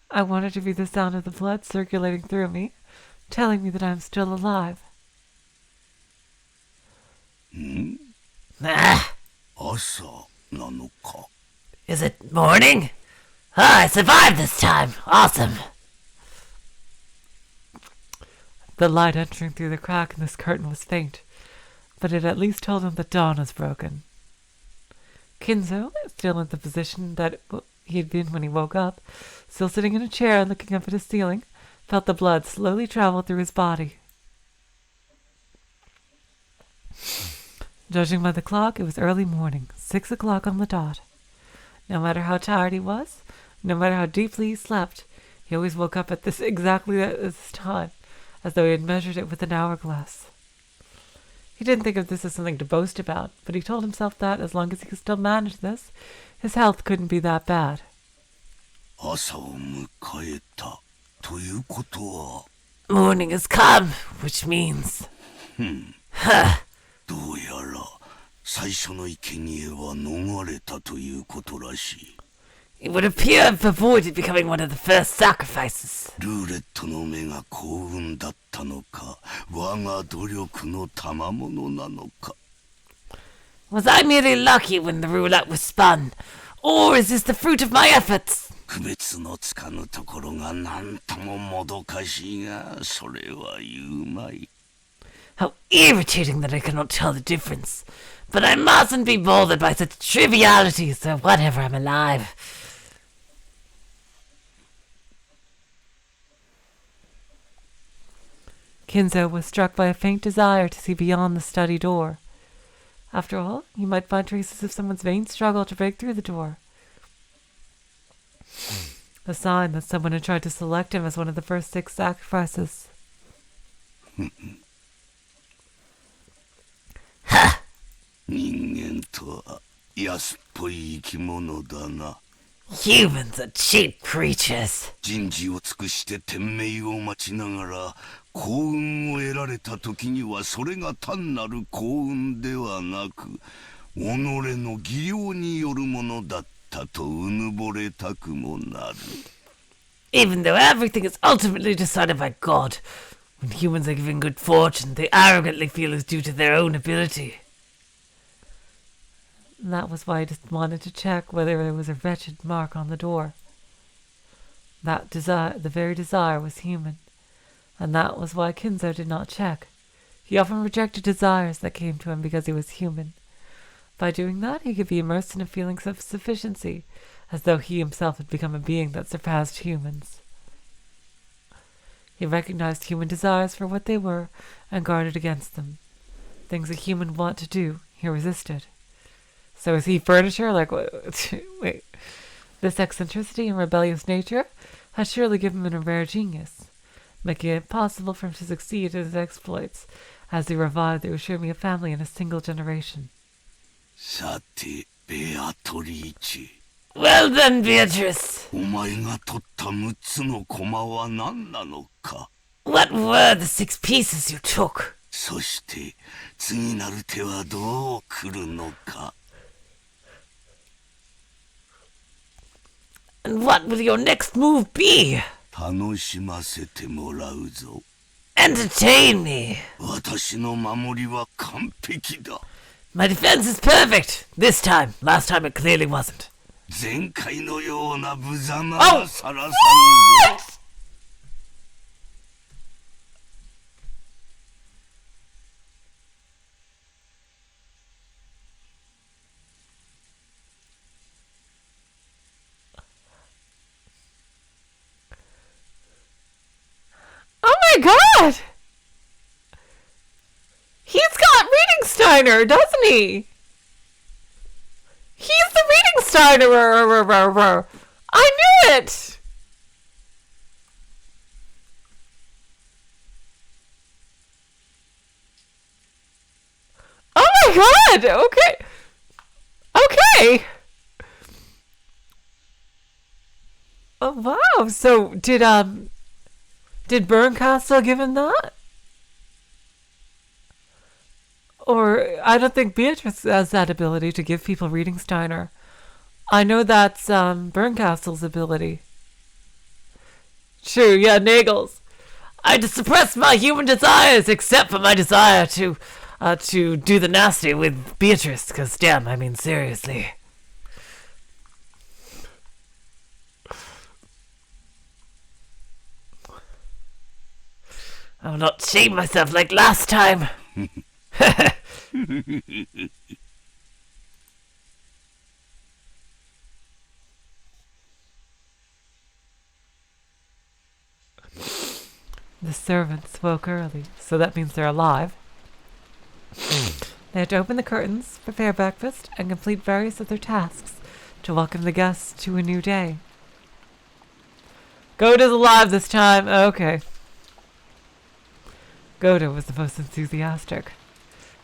I want it to be the sound of the blood circulating through me, telling me that I'm still alive. Ah! Is it morning? I survived this time. Awesome. The light entering through the crack in this curtain was faint, but it at least told him that dawn was broken. Kinzo, still in the position that he had been when he woke up, still sitting in a chair and looking up at the ceiling, felt the blood slowly travel through his body. Judging by the clock, it was early morning, 6 o'clock on the dot. No matter how tired he was, no matter how deeply he slept, he always woke up at exactly this time, as though he had measured it with an hourglass. He didn't think of this as something to boast about, but he told himself that, as long as he could still manage this, his health couldn't be that bad. Morning has come, which means... Ha! It would appear I've avoided becoming one of the first sacrifices. Was I merely lucky when the roulette was spun? Or is this the fruit of my efforts? How irritating that I cannot tell the difference. But I mustn't be bothered by such trivialities, so whatever, I'm alive. Kinzo was struck by a faint desire to see beyond the study door. After all, he might find traces of someone's vain struggle to break through the door. A sign that someone had tried to select him as one of the first 6 sacrifices. Ha! Humans are cheap creatures. Even though everything is ultimately decided by God, when humans are given good fortune, they arrogantly feel it's due to their own ability. And that was why he just wanted to check whether there was a wretched mark on the door. That desire, the very desire, was human, and that was why Kinzo did not check. He often rejected desires that came to him because he was human. By doing that, he could be immersed in a feeling of sufficiency, as though he himself had become a being that surpassed humans. He recognized human desires for what they were and guarded against them. Things a human would want to do, he resisted. So is he furniture? Like, wait. This eccentricity and rebellious nature had surely given him a rare genius, making it possible for him to succeed in his exploits. As he revived, they would show me a family in a single generation. Sate, Beatrice. Well then, Beatrice. お前が取った6つの駒は何なのか? What were the 6 pieces you took? そして次なる手はどう来るのか? And what will your next move be? 楽しませてもらうぞ. Entertain me. 私の守りは完璧だ. My defense is perfect. This time. Last time it clearly wasn't. 前回のような無様はさらさぬぞ. Oh my god! He's got Reading Steiner, doesn't he? He's the Reading Steiner! I knew it! Oh my god! Okay. Okay! Oh wow, so did Berncastle give him that? Or, I don't think Beatrice has that ability to give people Reading Steiner. I know that's Berncastle's ability. True, yeah, Nagels. I suppress my human desires, except for my desire to do the nasty with Beatrice, because damn, I mean seriously. I will not shame myself like last time. The servants woke early, so that means they're alive. They had to open the curtains, prepare breakfast, and complete various other tasks to welcome the guests to a new day. Goda's alive this time. Okay. Goda was the most enthusiastic.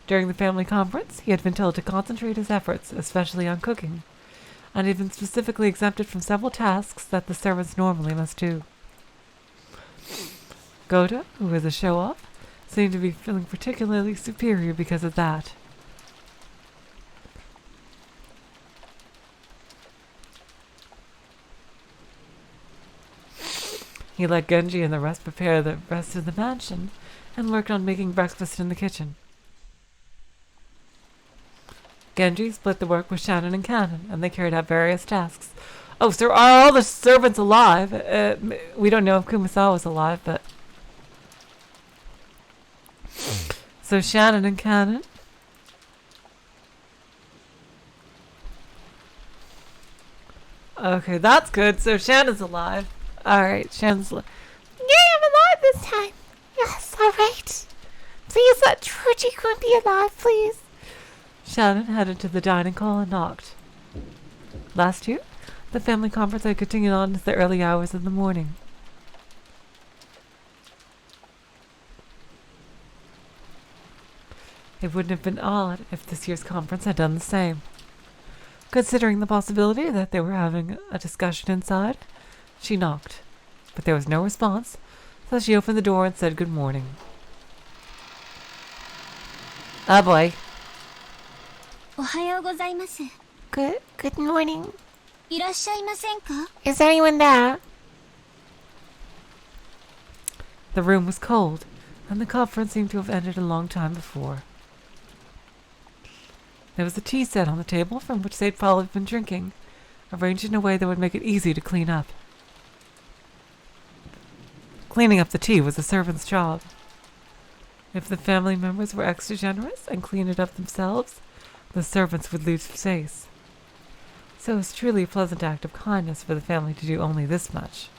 During the family conference, he had been told to concentrate his efforts, especially on cooking, and had been specifically exempted from several tasks that the servants normally must do. Goda, who was a show-off, seemed to be feeling particularly superior because of that. He let Genji and the rest prepare the rest of the mansion, and worked on making breakfast in the kitchen. Genji split the work with Shannon and Kanon, and they carried out various tasks. Oh, so are all the servants alive? We don't know if Kumasawa is alive, but... So Shannon and Kanon... Okay, that's good. So Shannon's alive. Alright, Shannon's alive. Yay, I'm alive this time. Yes, alright. Please let Truchi-kun be alive, please. Shannon headed to the dining hall and knocked. Last year, the family conference had continued on into the early hours of the morning. It wouldn't have been odd if this year's conference had done the same. Considering the possibility that they were having a discussion inside, she knocked, but there was no response, so she opened the door and said good morning. Oh boy. おはようございます。 Good morning. いらっしゃいませんか? Is anyone there? The room was cold, and the conference seemed to have ended a long time before. There was a tea set on the table from which they'd probably been drinking, arranged in a way that would make it easy to clean up. Cleaning up the tea was a servant's job. If the family members were extra generous and cleaned it up themselves, the servants would lose face. So it was truly a pleasant act of kindness for the family to do only this much.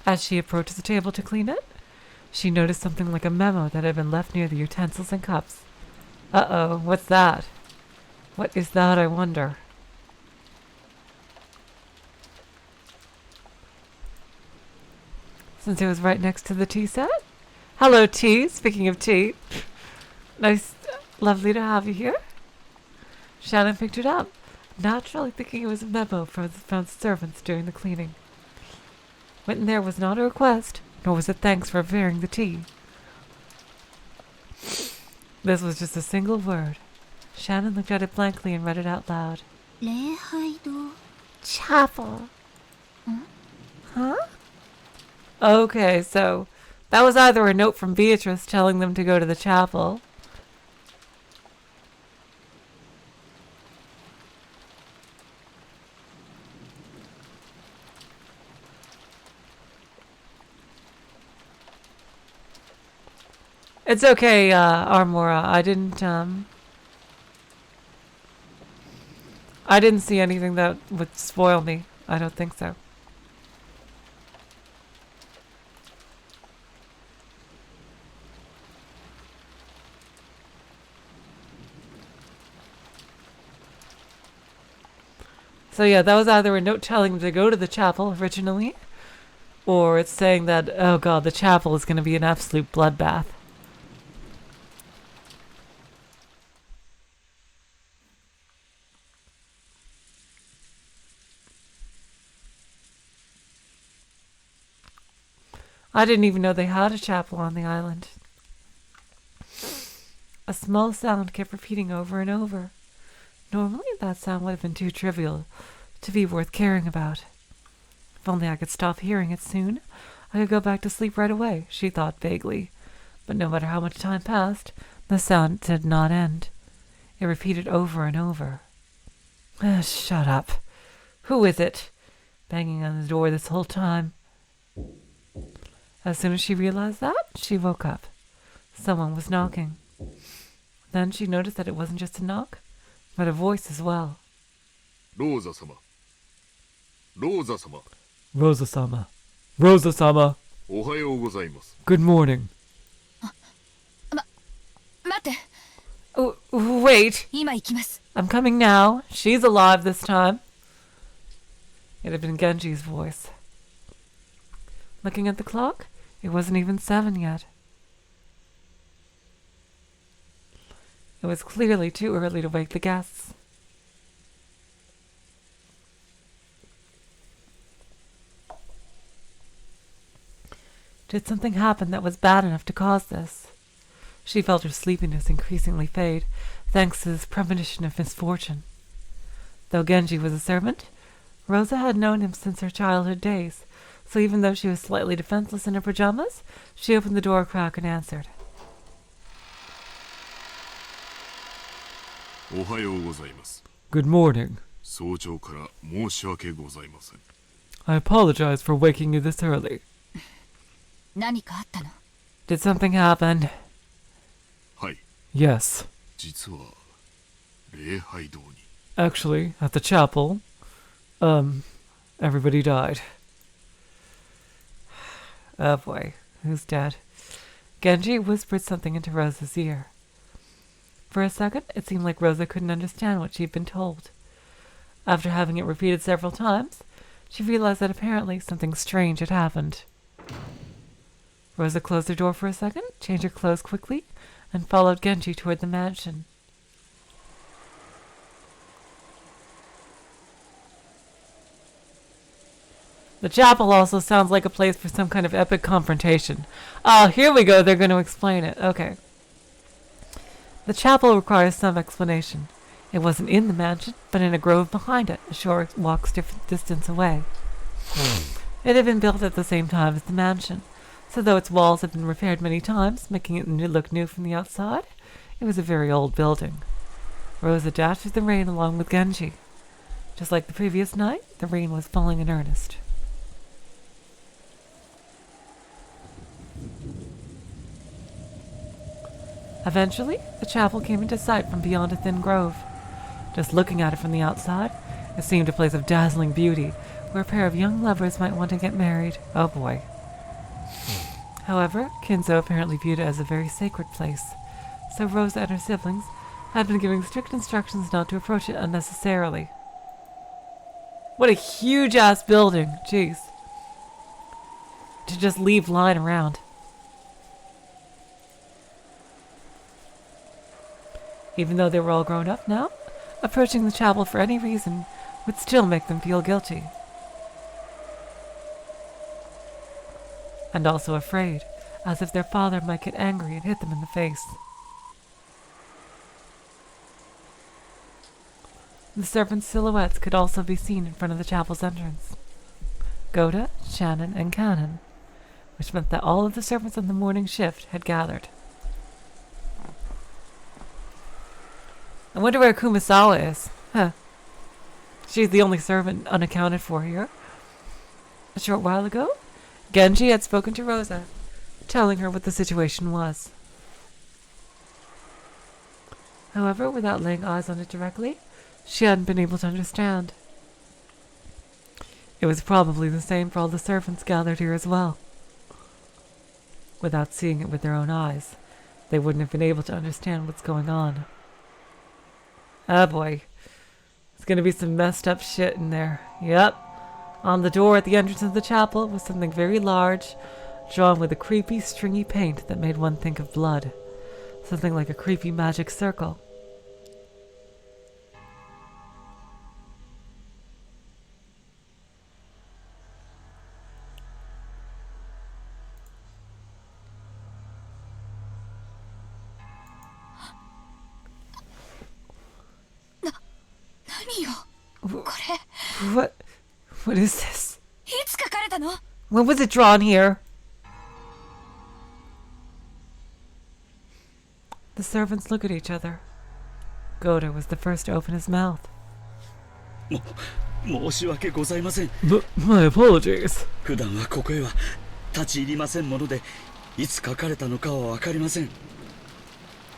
As she approached the table to clean it, she noticed something like a memo that had been left near the utensils and cups. Uh-oh, what's that? What is that, I wonder? Since it was right next to the tea set? Hello, tea. Speaking of tea. Nice, lovely to have you here. Shannon picked it up, naturally thinking it was a memo from the servants during the cleaning. What in there was not a request, nor was it thanks for preparing the tea. This was just a single word. Shannon looked at it blankly and read it out loud. 礼拝堂 Chapel. Huh? Okay, so that was either a note from Beatrice telling them to go to the chapel. It's okay, Armora. I didn't see anything that would spoil me. I don't think so. So yeah, that was either a note telling them to go to the chapel originally, or it's saying that, oh god, the chapel is going to be an absolute bloodbath. I didn't even know they had a chapel on the island. A small sound kept repeating over and over. Normally that sound would have been too trivial to be worth caring about. If only I could stop hearing it soon, I could go back to sleep right away, she thought vaguely. But no matter how much time passed, the sound did not end. It repeated over and over. Shut up. Who is it? Banging on the door this whole time. As soon as she realized that, she woke up. Someone was knocking. Then she noticed that it wasn't just a knock, but a voice as well. Rosa-sama. Rosa-sama. Rosa-sama. Rosa-sama. Ohayou gozaimasu. Good morning. 待って Wait. 今行きます I'm coming now. She's alive this time. It had been Genji's voice. Looking at the clock, it wasn't even 7 yet. It was clearly too early to wake the guests. Did something happen that was bad enough to cause this? She felt her sleepiness increasingly fade, thanks to this premonition of misfortune. Though Genji was a servant, Rosa had known him since her childhood days, so even though she was slightly defenseless in her pajamas, she opened the door a crack and answered. Ohayou gozaimasu. Good morning. 早朝から申し訳ございません。 I apologize for waking you this early. 何かあったの Did something happen? はい。 Yes. 実は礼拝堂に。 Actually, at the chapel, everybody died. Oh boy, who's dead? Genji whispered something into Rosa's ear. For a second, it seemed like Rosa couldn't understand what she'd been told. After having it repeated several times, she realized that apparently something strange had happened. Rosa closed her door for a second, changed her clothes quickly, and followed Genji toward the mansion. The chapel also sounds like a place for some kind of epic confrontation. Oh, here we go. They're going to explain it. Okay. The chapel requires some explanation. It wasn't in the mansion, but in a grove behind it, a short walk's distance away. It had been built at the same time as the mansion, so though its walls had been repaired many times, making it look new from the outside, it was a very old building. Rosa dashed through the rain along with Genji. Just like the previous night, the rain was falling in earnest. Eventually, the chapel came into sight from beyond a thin grove. Just looking at it from the outside, it seemed a place of dazzling beauty, where a pair of young lovers might want to get married. Oh boy. However, Kinzo apparently viewed it as a very sacred place, so Rosa and her siblings had been giving strict instructions not to approach it unnecessarily. What a huge-ass building, jeez. To just leave lying around. Even though they were all grown up now, approaching the chapel for any reason would still make them feel guilty. And also afraid, as if their father might get angry and hit them in the face. The servants' silhouettes could also be seen in front of the chapel's entrance. Goda, Shannon, and Kanon, which meant that all of the servants on the morning shift had gathered. I wonder where Kumasawa is. Huh. She's the only servant unaccounted for here. A short while ago, Genji had spoken to Rosa, telling her what the situation was. However, without laying eyes on it directly, she hadn't been able to understand. It was probably the same for all the servants gathered here as well. Without seeing it with their own eyes, they wouldn't have been able to understand what's going on. Ah boy, there's gonna be some messed up shit in there. Yep. On the door at the entrance of the chapel was something very large, drawn with a creepy, stringy paint that made one think of blood. Something like a creepy magic circle. What is this? When was it drawn here? The servants look at each other. Goda was the first to open his mouth. My apologies.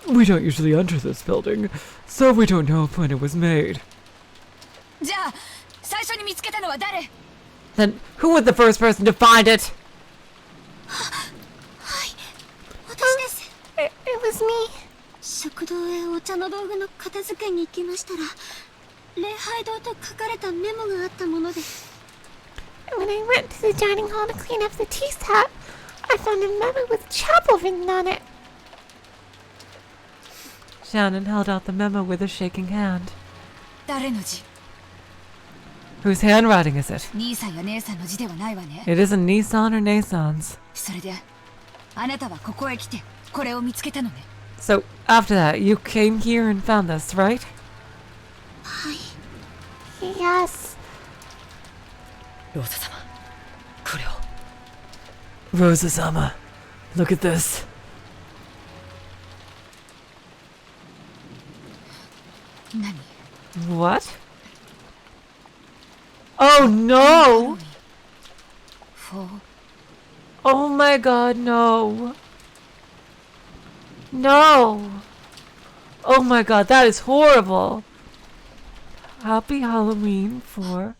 We don't usually enter this building, so we don't know when it was made. Then who was the first person to find it? It was me. When I went to the dining hall to clean up the tea set, I found a memo with chapel written on it. Shannon held out the memo with a shaking hand. Whose handwriting is it? It isn't Nissan or Nasan's. So, after that, you came here and found this, right? Yes. Rosa-sama, look at this. What? Oh no! Oh my god, no. No! Oh my god, that is horrible. Happy Halloween for...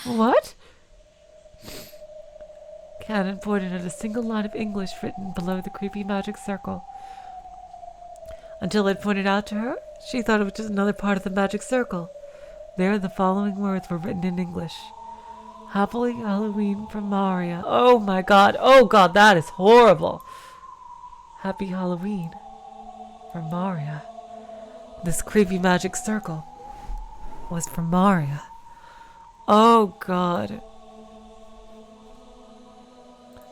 What? Kanon pointed at a single line of English written below the creepy magic circle. Until it pointed out to her, she thought it was just another part of the magic circle. There, the following words were written in English. Happily Halloween from Maria. Oh my god. Oh god, that is horrible. Happy Halloween from Maria. This creepy magic circle was from Maria. Oh god.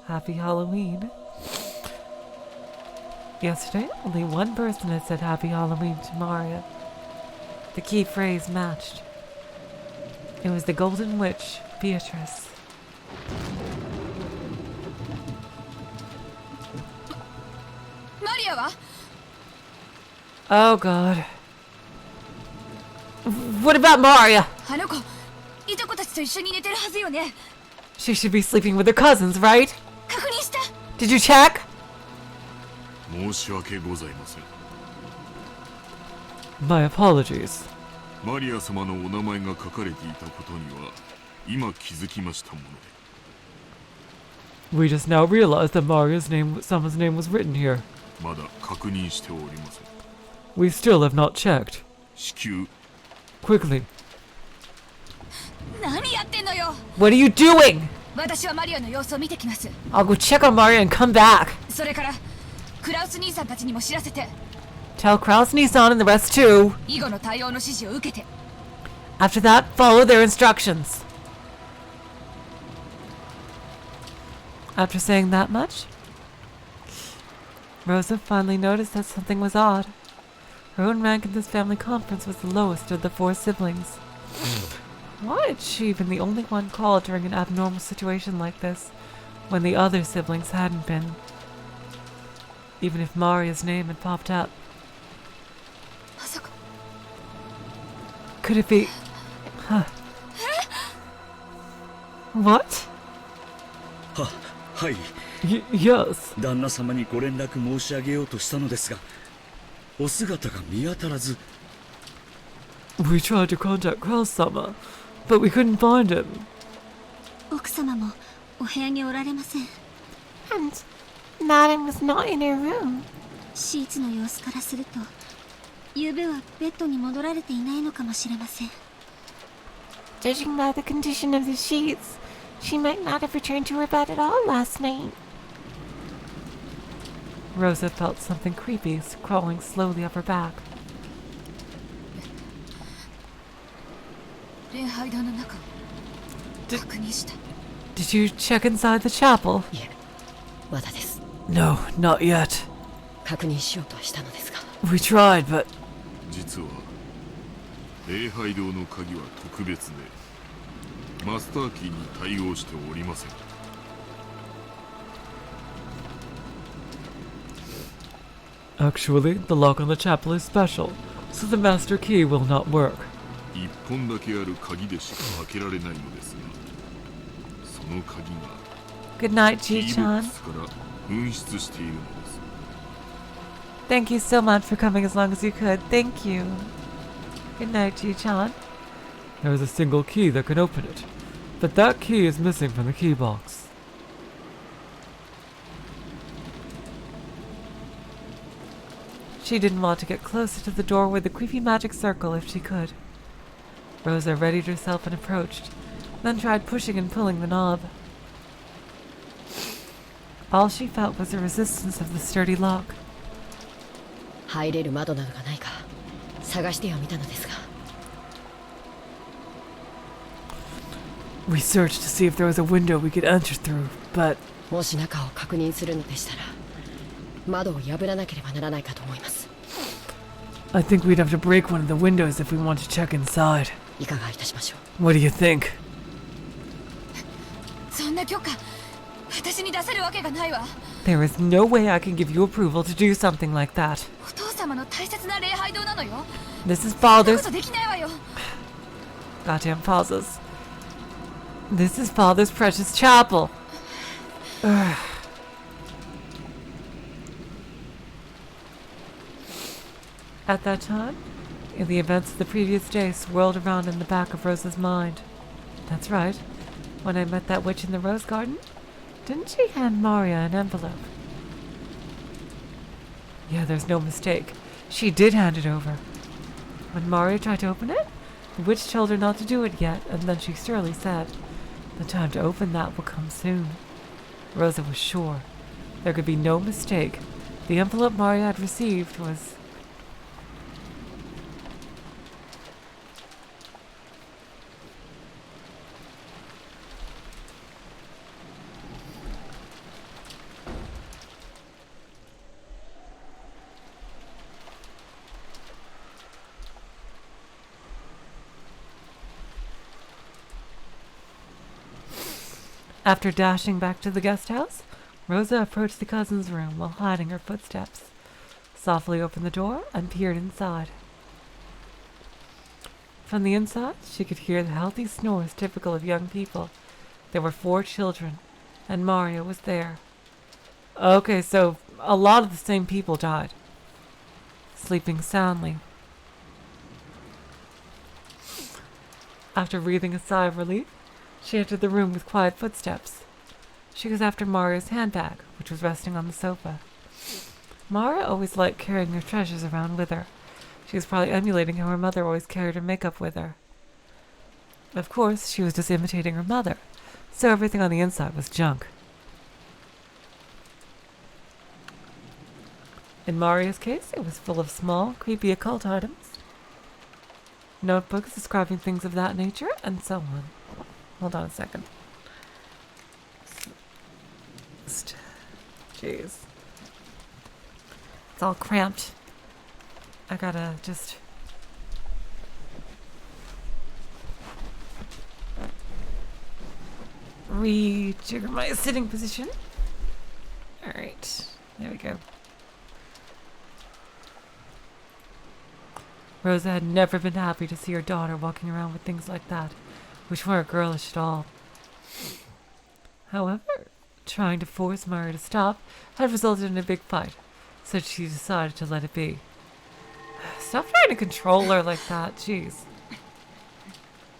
Happy Halloween. Yesterday, only one person had said Happy Halloween to Maria. The key phrase matched. It was the Golden Witch, Beatrice. Oh god. What about Maria? She should be sleeping with her cousins, right? Did you check? My apologies. マリア様のお名前が書かれていたことには今気づきましたもので。We just now realized that someone's name was written here. まだ確認しておりません。 We still have not checked. 至急 Quickly. 何やってんのよ。 What are you doing? 私はマリオの様子を見てきます。 I'll go check on Mario and come back. それからクラウス兄さんたちにも知らせて。 Tell Kraus, Nissan, and the rest too. 以後の対応の指示を受けて。 After that, follow their instructions. After saying that much, Rosa finally noticed that something was odd. Her own rank in this family conference was the lowest of the 4 siblings. Why had she been the only one called during an abnormal situation like this, when the other siblings hadn't been? Even if Maria's name had popped up. Could it be... Huh. What? はい。 Yes. 旦那様にご連絡申し上げようとしたのですが、お姿が見当たらず。 We tried to contact Kraus-sama, but we couldn't find him. 奥様もお部屋におられません。 And Madam was not in her room. シーツの様子からすると、昨夜はベッドに戻られていないのかもしれません。 Judging by the condition of the sheets, she might not have returned to her bed at all last night. Rosa felt something creepy crawling slowly up her back. 礼拝堂の中を確認した。 Did you check inside the chapel? いえ、まだです。 No, not yet. 確認しようとはしたのですが。 We tried, but... 実は礼拝堂の鍵は特別でマスターキーに対応しておりません。 Actually, the lock on the chapel is special, so the master key will not work. 一本だけある鍵でしか開けられないのですが、その鍵が Good night, キーボッ Ji-chan. クスから紛失しているのです。 Thank you so much for coming as long as you could. Thank you. Good night, Ji-chan. There is a single key that can open it, but that key is missing from the key box. She didn't want to get closer to the door with the creepy magic circle if she could. Rosa readied herself and approached, then tried pushing and pulling the knob. All she felt was the resistance of the sturdy lock. 入れる窓などがないか探してはみたのですが。 We searched to see if there was a window we could enter through, but... もし中を確認するのでしたら、窓を破らなければならないかと思います。 I think we'd have to break one of the windows if we want to check inside. いかがいたしましょう。 What do you think? そんな許可、私に出せるわけがないわ。 There is no way I can give you approval to do something like that. お父様の大切な礼拝堂なのよ。 This is そんなこ Father's... とできないわよ。 Goddamn pauses. This is Father's precious chapel. Ugh. At that time, the events of the previous day swirled around in the back of Rosa's mind. That's right. When I met that witch in the rose garden, didn't she hand Maria an envelope? Yeah, there's no mistake. She did hand it over. When Maria tried to open it, the witch told her not to do it yet, and then she surely said, "The time to open that will come soon." Rosa was sure. There could be no mistake. The envelope Maria had received was... After dashing back to the guest house, Rosa approached the cousin's room while hiding her footsteps, softly opened the door, and peered inside. From the inside, she could hear the healthy snores typical of young people. There were 4 children, and Mario was there. Okay, so a lot of the same people died, sleeping soundly. After breathing a sigh of relief, she entered the room with quiet footsteps. She goes after Maria's handbag, which was resting on the sofa. Maria always liked carrying her treasures around with her. She was probably emulating how her mother always carried her makeup with her. Of course, she was just imitating her mother, so everything on the inside was junk. In Maria's case, it was full of small, creepy occult items, notebooks describing things of that nature, and so on. Hold on a second. Jeez. It's all cramped. I gotta just... rejigger my sitting position. Alright, there we go. Rosa had never been happy to see her daughter walking around with things like that, which weren't girlish at all. However, trying to force Maria to stop had resulted in a big fight, so she decided to let it be. Stop trying to control her like that, jeez.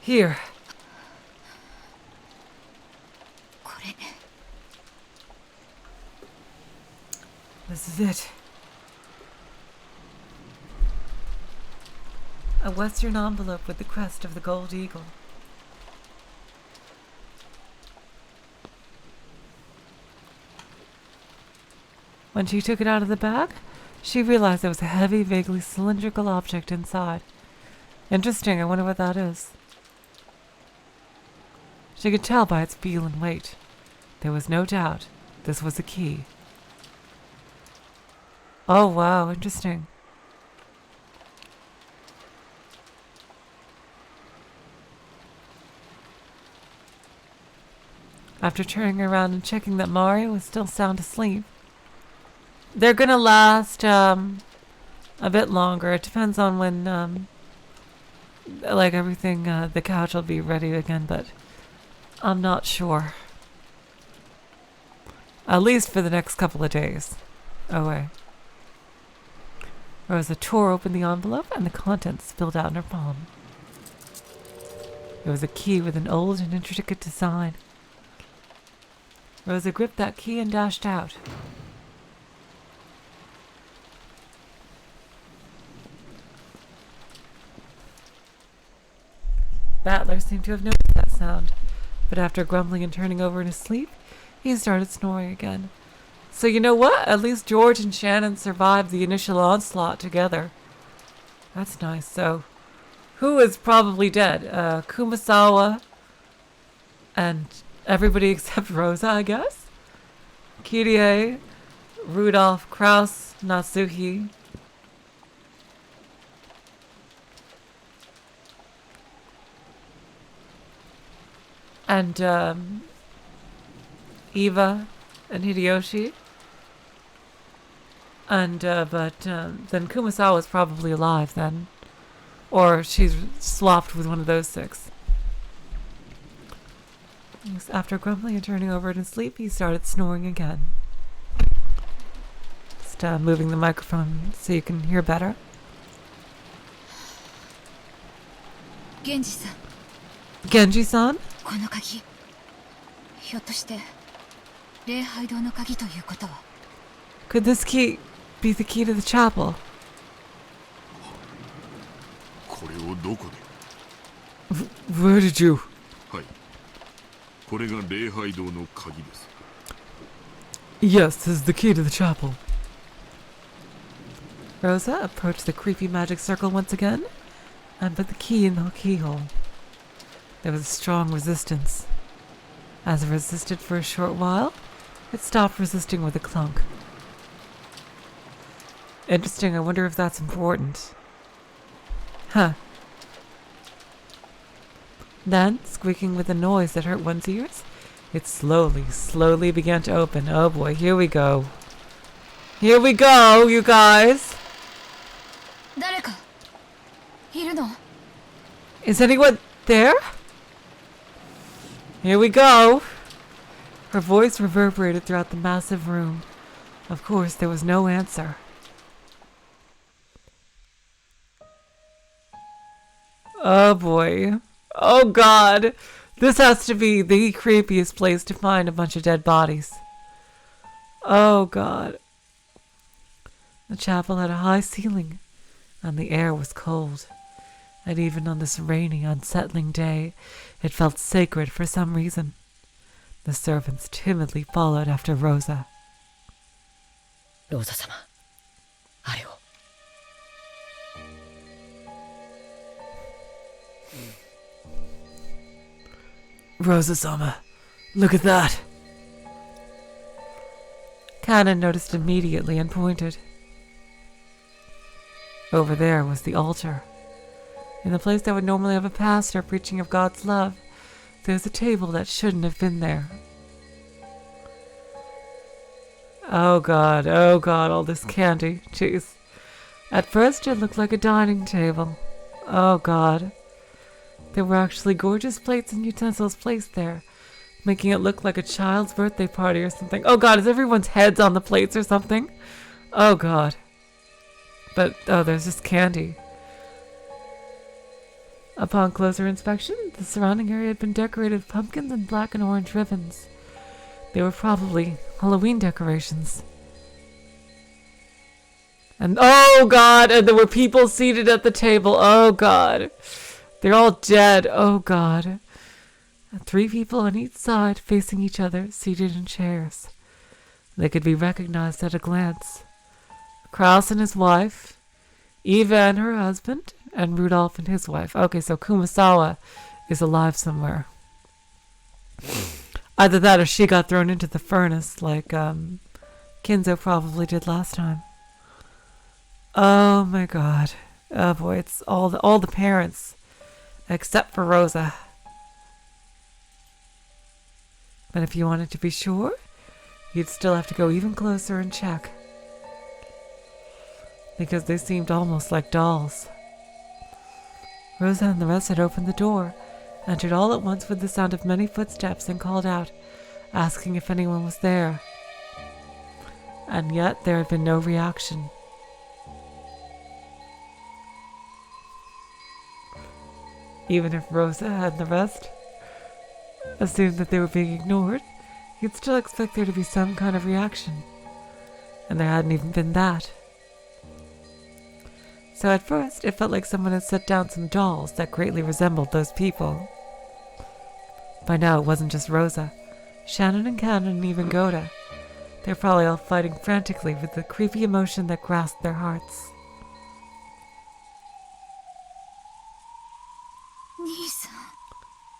Here. This is it. A Western envelope with the crest of the gold eagle. When she took it out of the bag, she realized there was a heavy, vaguely cylindrical object inside. Interesting, I wonder what that is. She could tell by its feel and weight. There was no doubt this was a key. Oh wow, interesting. After turning around and checking that Mario was still sound asleep. They're gonna last a bit longer. It depends on when like everything, the couch will be ready again, but I'm not sure. At least for the next couple of days. Oh wait. Rosa tore open the envelope and the contents spilled out in her palm. It was a key with an old and intricate design. Rosa gripped that key and dashed out. Battler seemed to have noticed that sound, but after grumbling and turning over in his sleep, he started snoring again. So you know what? At least George and Shannon survived the initial onslaught together. That's nice. So, who is probably dead? Kumasawa and everybody except Rosa, I guess? Kirie, Rudolph, Kraus, Natsuhi. And Eva and Hideyoshi. And, but then Kumasawa's probably alive then. Or she's swapped with one of those six. After grumbling and turning over in his sleep, he started snoring again. Just moving the microphone so you can hear better. Genji-san. Genji-san? この鍵、ひょっとして礼拝堂の鍵ということは? Could this key be the key to the chapel? これをどこで? Where did you? はい。これが礼拝堂の鍵です。Yes, this is the key to the chapel. Rosa approached the creepy magic circle once again and put the key in the keyhole. There was a strong resistance. As it resisted for a short while, it stopped resisting with a clunk. Interesting, I wonder if that's important. Huh. Then, squeaking with a noise that hurt one's ears, it slowly began to open. Oh boy, here we go. Here we go, you guys! 誰かいるの? Is anyone there? Here we go! Her voice reverberated throughout the massive room. Of course, there was no answer. Oh boy. Oh god! This has to be the creepiest place to find a bunch of dead bodies. Oh, God. The chapel had a high ceiling, and the air was cold. And even on this rainy, unsettling day, it felt sacred for some reason. The servants timidly followed after Rosa. Rosa-sama, あれを。Rosa-sama, look at that. Kanon noticed immediately and pointed. Over there was the altar. In the place that would normally have a pastor preaching of God's love, there's a table that shouldn't have been there. Oh God, all this candy. Jeez. At first it looked like a dining table. Oh God. There were actually gorgeous plates and utensils placed there, making it look like a child's birthday party or something. Oh God, is everyone's heads on the plates or something? Oh God. But, oh, there's just candy. Upon closer inspection, the surrounding area had been decorated with pumpkins and black and orange ribbons. They were probably Halloween decorations. And, oh God, and there were people seated at the table. Oh God. They're all dead. Oh God. And 3 people on each side facing each other, seated in chairs. They could be recognized at a glance. Kraus and his wife, Eva and her husband, and Rudolph and his wife. Okay, so Kumasawa is alive somewhere. Either that or she got thrown into the furnace like Kinzo probably did last time. Oh my God. Oh boy, it's all the parents except for Rosa. But if you wanted to be sure, you'd still have to go even closer and check. Because they seemed almost like dolls. Rosa and the rest had opened the door, entered all at once with the sound of many footsteps, and called out, asking if anyone was there. And yet there had been no reaction. Even if Rosa and the rest assumed that they were being ignored, you'd still expect there to be some kind of reaction. And there hadn't even been that. So at first, it felt like someone had set down some dolls that greatly resembled those people. By now, it wasn't just Rosa. Shannon and Kanon and even Goda. They're probably all fighting frantically with the creepy emotion that grasped their hearts.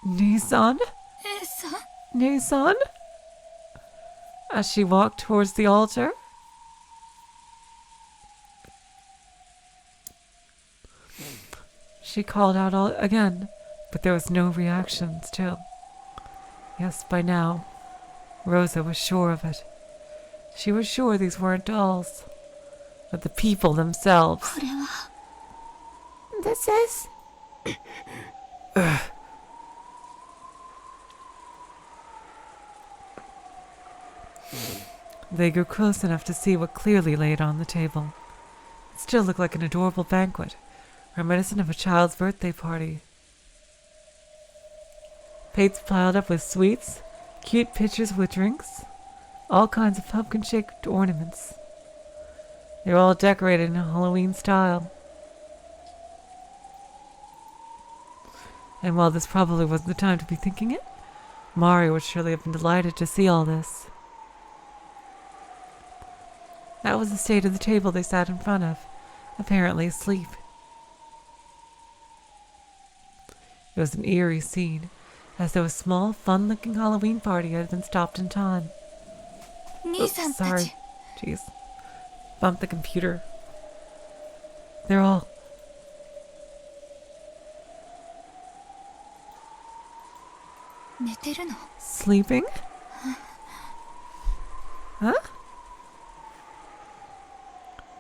Nisan? Nisan? As she walked towards the altar. She called out again, but there was no reaction still. Yes, by now, Rosa was sure of it. She was sure these weren't dolls, but the people themselves. This is... They grew close enough to see what clearly laid on the table. It still looked like an adorable banquet, reminiscent of a child's birthday party. Plates piled up with sweets, cute pitchers with drinks, all kinds of pumpkin-shaped ornaments. They were all decorated in a Halloween style. And while this probably wasn't the time to be thinking it, Mari would surely have been delighted to see all this. That was the state of the table they sat in front of, apparently asleep. It was an eerie scene, as though a small, fun-looking Halloween party had been stopped in time. Oops, sorry. Jeez. Bumped the computer. They're all... sleeping? Huh?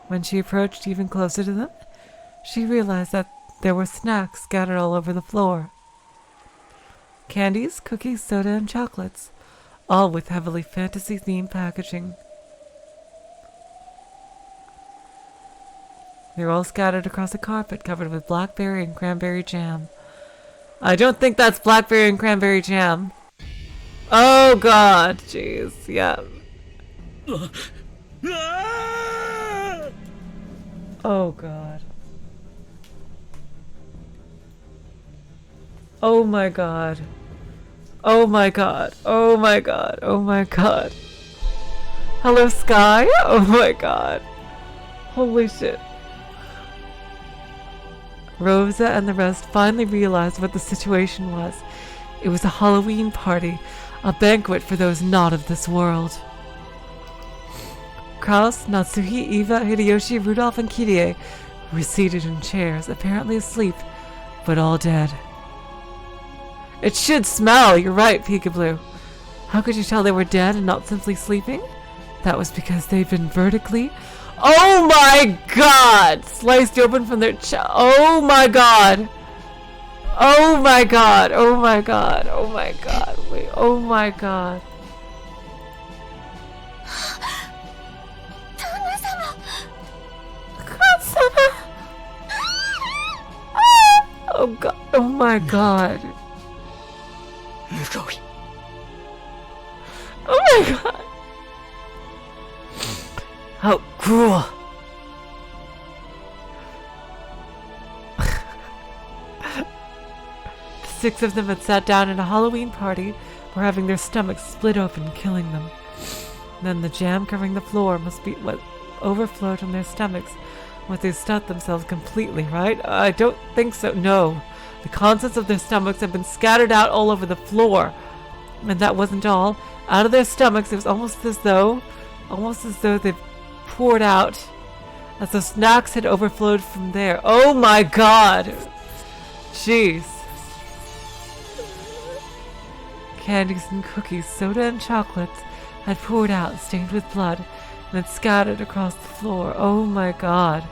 When she approached even closer to them, she realized that there were snacks scattered all over the floor. Candies, cookies, soda, and chocolates, all with heavily fantasy-themed packaging. They were all scattered across a carpet covered with blackberry and cranberry jam. I don't think that's blackberry and cranberry jam. Oh god, jeez, yeah. Oh god. Oh my god. Oh my god. Oh my god. Oh my god. Hello, Sky? Oh my god. Holy shit. Rosa and the rest finally realized what the situation was. It was a Halloween party, a banquet for those not of this world. Kraus, Natsuhi, Eva, Hideyoshi, Rudolph, and Kirie were seated in chairs, apparently asleep, but all dead. It should smell, you're right, Peekaboo. How could you tell they were dead and not simply sleeping? That was because they'd been vertically... Oh my god! Sliced open from their chest. Oh my god! Oh my god! Oh my god! Oh my god! Wait, oh my god. Oh god! Oh my god! Oh my god! How cruel! The 6 of them had sat down at a Halloween party, were having their stomachs split open, killing them. Then the jam covering the floor must be what overflowed from their stomachs, what they stuffed themselves completely, right? I don't think so. No. The contents of their stomachs had been scattered out all over the floor. And that wasn't all. Out of their stomachs, it was almost as though they poured out as the snacks had overflowed from there. Oh my god! Jeez. Candies and cookies, soda and chocolates had poured out, stained with blood, and had scattered across the floor. Oh my god.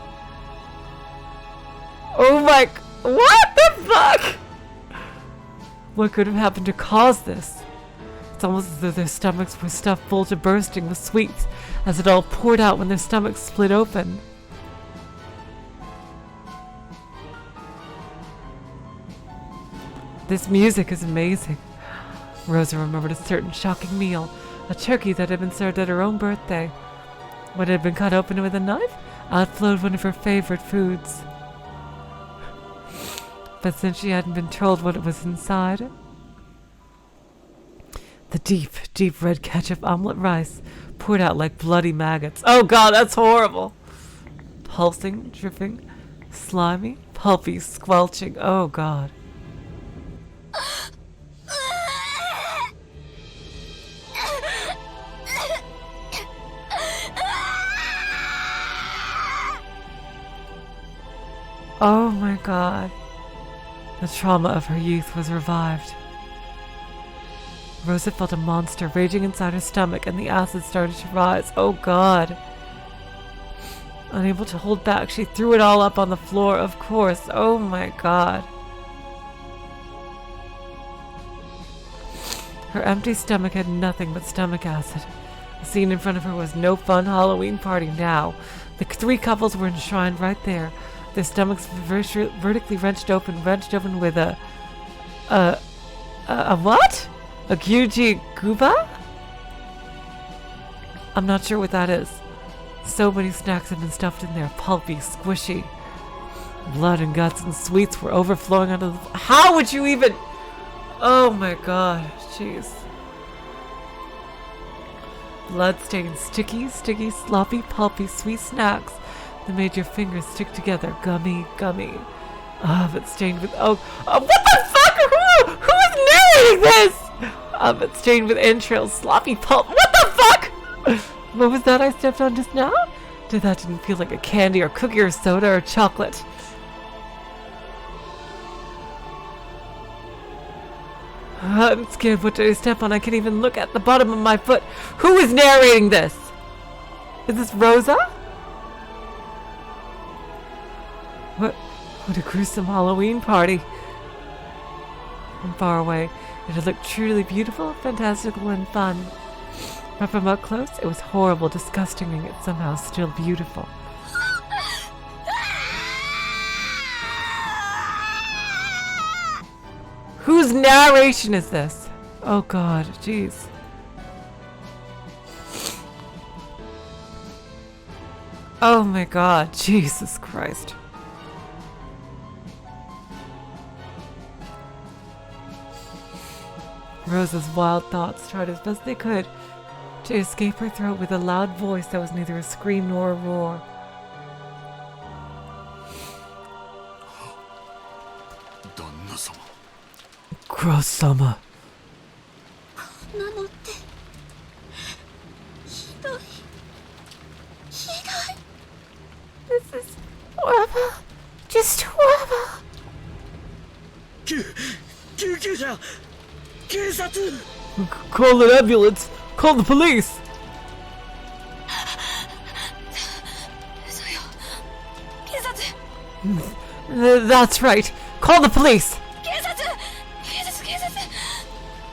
Oh my... What the fuck? What could have happened to cause this? It's almost as though their stomachs were stuffed full to bursting with sweets, as it all poured out when their stomachs split open. This music is amazing. Rosa remembered a certain shocking meal, a turkey that had been served at her own birthday. When it had been cut open with a knife, out flowed one of her favorite foods. But since she hadn't been told what it was inside, the deep, deep red ketchup omelet rice poured out like bloody maggots. Oh god, that's horrible! Pulsing, dripping, slimy, pulpy, squelching. Oh god. Oh my god. The trauma of her youth was revived. Rosa felt a monster raging inside her stomach and the acid started to rise. Oh god. Unable to hold back, she threw it all up on the floor, of course. Oh my god. Her empty stomach had nothing but stomach acid. The scene in front of her was no fun Halloween party now. The 3 couples were enshrined right there. Their stomachs vertically wrenched open with a what? A Gyuji Guba? I'm not sure what that is. So many snacks had been stuffed in there, pulpy, squishy. Blood and guts and sweets were overflowing out of the... How would you even... Oh my god, jeez. Blood-stained, sticky, sloppy, pulpy, sweet snacks that made your fingers stick together, gummy. But stained with... Oh, what the fuck? Who is narrating this? But stained with entrails, sloppy pulp. What the fuck? What was that I stepped on just now? That didn't feel like a candy or cookie or soda or chocolate. I'm scared. What did I step on? I can't even look at the bottom of my foot. Who is narrating this? Is this Rosa? What a gruesome Halloween party. From far away, it had looked truly beautiful, fantastical, and fun. But from up close, it was horrible, disgusting, and yet somehow still beautiful. Whose narration is this? Oh god, jeez. Oh my god, Jesus Christ. Rosa's wild thoughts tried as best they could to escape her throat with a loud voice that was neither a scream nor a roar. Gruesome. なのってひどいひどい This is horrible. Just horrible. 救急車警察 Call an ambulance! Call the police! 嘘よ警察 That's right! Call the police! 警察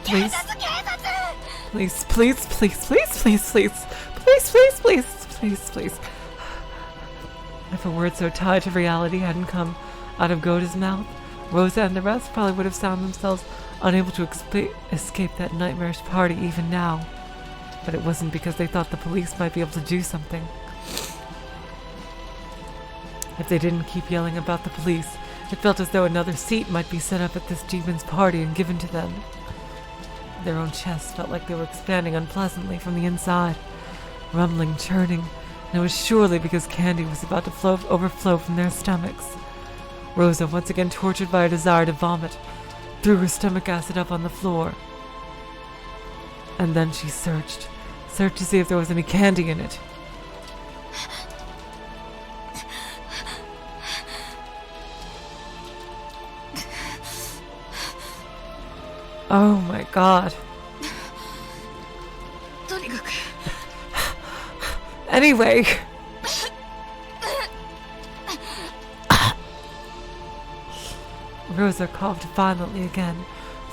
Please. Please, please, please, please, please, please. Please, please, please, please, please. If a word so tied to reality hadn't come out of Goda's mouth, Rosa and the rest probably would have found themselves unable to escape that nightmarish party even now. But it wasn't because they thought the police might be able to do something. If they didn't keep yelling about the police, it felt as though another seat might be set up at this demon's party and given to them. Their own chests felt like they were expanding unpleasantly from the inside, rumbling, churning, and it was surely because candy was about to overflow from their stomachs. Rosa, once again tortured by a desire to vomit, threw her stomach acid up on the floor. And then she searched to see if there was any candy in it. Oh my god. Anyway. Rosa coughed violently again,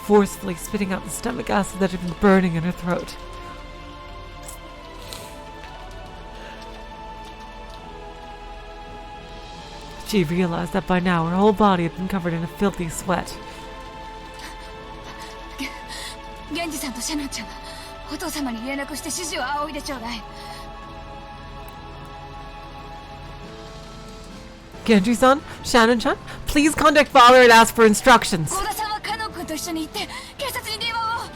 forcefully spitting out the stomach acid that had been burning in her throat. She realized that by now her whole body had been covered in a filthy sweat. 源氏さんとシャナンちゃんはお父様に連絡して指示を仰いでちょうだい。Genji-san, Shannon-chan, please contact father and ask for instructions. ゴーダさんはカノン君と一緒に行って警察に電話を。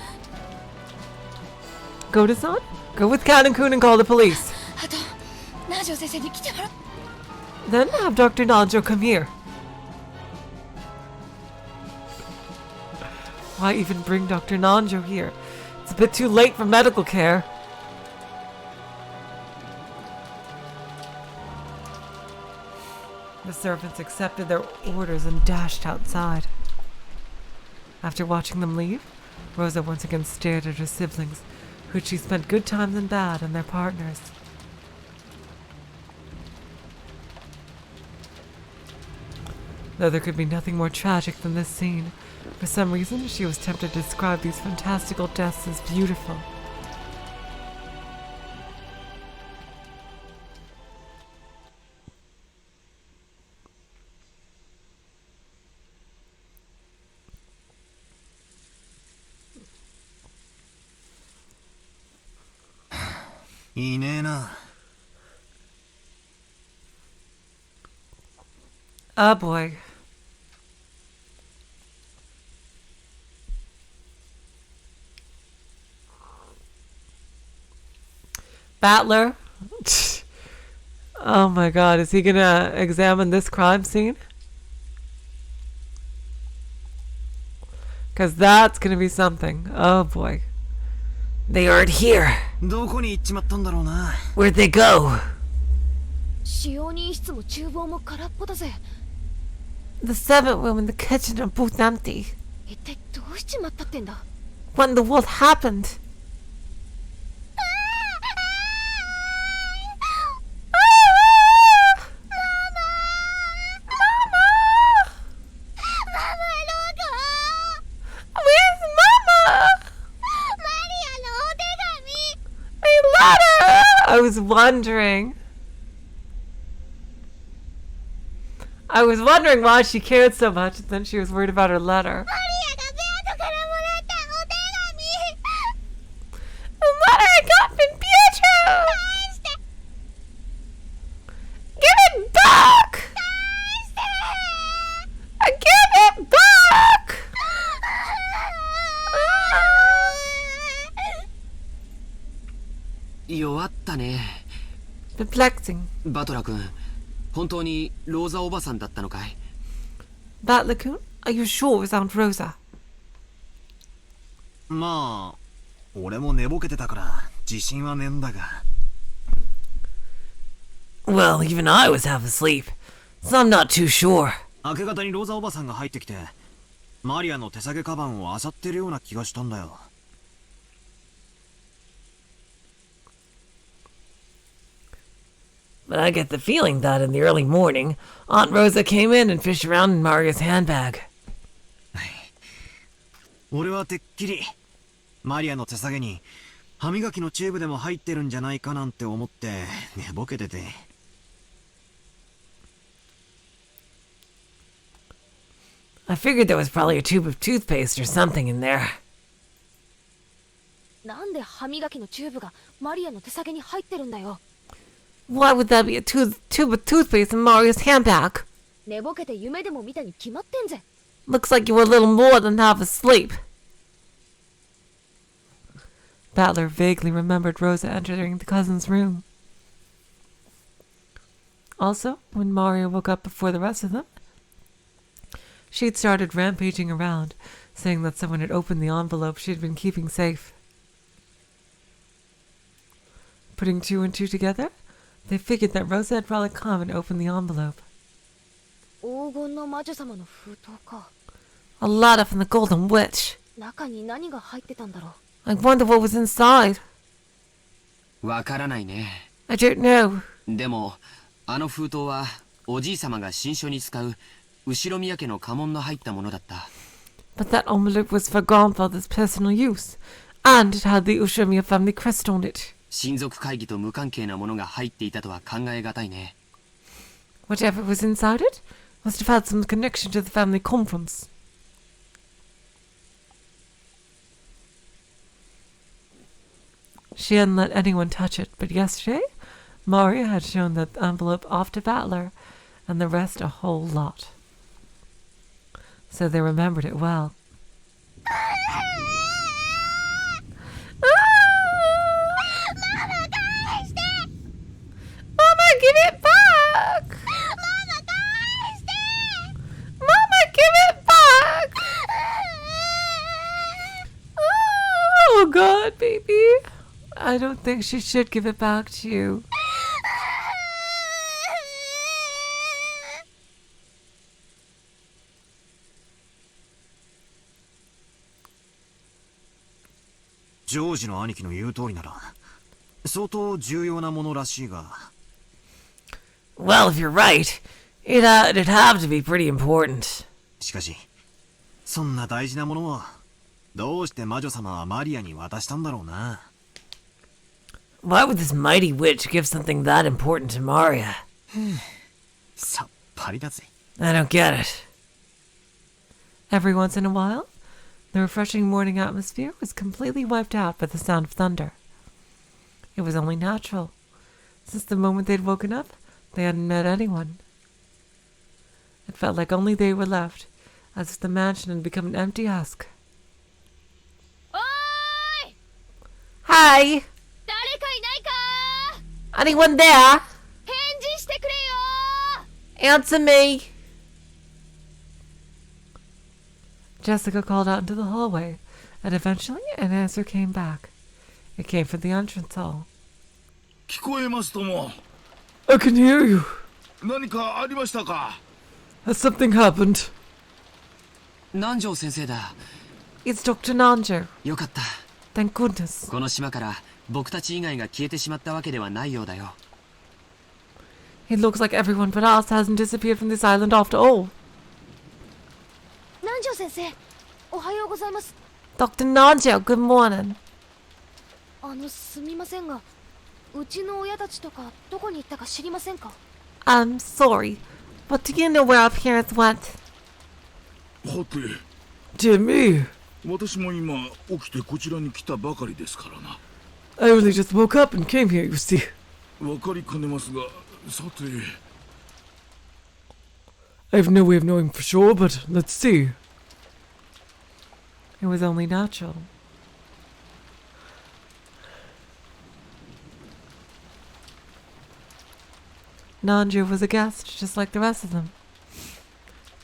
Goda-san, go with Kanon-kun and call the police. あと、南條先生に来てもらう。Then have Dr. Nanjo come here. Why even bring Dr. Nanjo here? It's a bit too late for medical care. The servants accepted their orders and dashed outside. After watching them leave, Rosa once again stared at her siblings, who'd she spent good times and bad, and their partners. Though there could be nothing more tragic than this scene, for some reason she was tempted to describe these fantastical deaths as beautiful. Oh boy. Battler? Oh my god, is he gonna examine this crime scene? Because that's gonna be something. Oh boy. They aren't here. Where'd they go? The servant room and the kitchen are both empty. When the what happened? I was wondering why she cared so much, and then she was worried about her letter. Perplexing. バトラ君、本当にローザおばさんだったのかい？ Batler-kun, are you sure it was Aunt Rosa? まあ俺も寝ぼけてたから自信はねえんだが。 Well, even I was half asleep, so I'm not too sure. 明け方にローザおばさんが入ってきてマリアの手提げカバンを漁ってるような気がしたんだよ。 But I get the feeling that in the early morning, Aunt Rosa came in and fished around in Maria's handbag. 俺はてっきりマリアの手提げに歯磨きのチューブでも入ってるんじゃないかなんて思って寝ぼけてて。 I figured there was probably a tube of toothpaste or something in there. なんで歯磨きのチューブがマリアの手提げに入ってるんだよ。 Why would that be a tube of toothpaste in Maria's handbag? 寝ぼけて夢でも見たに決まってんぜ。 Looks like you were a little more than half asleep. Battler vaguely remembered Rosa entering the cousin's room. Also, when Maria woke up before the rest of them, she'd started rampaging around, saying that someone had opened the envelope she'd been keeping safe. Putting two and two together, they figured that Rosa had probably come and opened the envelope. 黄金の魔女様の封筒か。 A letter from the Golden Witch. 中に何が入ってたんだろう。 I wonder what was inside. わからないね。 I don't know. でも、あの封筒はおじい様が新書に使う後宮家の家紋の入ったものだった。 But that envelope was for grandfather's personal use, and it had the Ushamiya family crest on it. 親族会議と無関係なものが入っていたとは考えがたいね。 Whatever was inside it must have had some connection to the family conference. She hadn't let anyone touch it, but yesterday, Maria had shown that envelope off to Battler, and the rest a whole lot. So they remembered it well. Mama, give it back! Mama, give it back! Oh God, baby. I don't think she should give it back to you. George の兄貴の言う通りなら相当重要なものらしいが。 Well, if you're right, it'd have to be pretty important. しかし、そんな大事なものをどうして魔女様はマリアに渡したんだろうな。 Why would this mighty witch give something that important to Maria? さっぱりだぜ。 I don't get it. Every once in a while, the refreshing morning atmosphere was completely wiped out by the sound of thunder. It was only natural. Since the moment they'd woken up, they hadn't met anyone. It felt like only they were left, as if the mansion had become an empty husk. おーい！ Hi! 誰かいないか？ Anyone there? 返事してくれよ！ Answer me! Jessica called out into the hallway, and eventually an answer came back. It came from the entrance hall. 聞こえますとも。 I can hear you. 何かありましたか？ Has something happened? 南條先生だ。 It's Dr. Nanjo. よかった。 Thank goodness. この島から僕たち以外が消えてしまったわけではないようだよ。 It looks like everyone but us hasn't disappeared from this island after all. 南條先生、おはようございます。 Dr. Nanjo, good morning. すみませんが、うちの親たちとかどこに行ったか知りませんか？ I'm sorry, but do you know where our parents went? はて、 Dear me. 私も今起きてこちらに来たばかりですからな。 I only just woke up and came here, you see. わかりかねますが、さて。 I have no way of knowing for sure, but let's see. It was only natural. Nanju was a guest, just like the rest of them.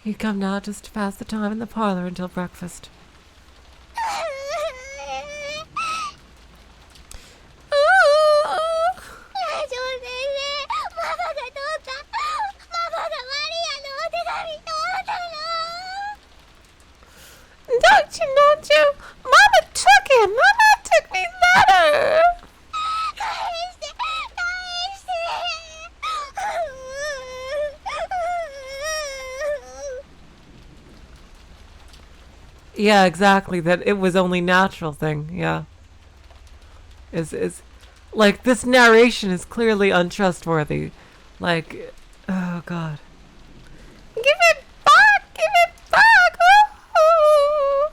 He'd come now just to pass the time in the parlor until breakfast. Don't you know, Joe? Mama took him. Mama took me letter. Yeah, exactly. That it was only natural thing. Yeah. Is like this narration is clearly untrustworthy. Like, oh god. Give it back! Give it back! Ooh.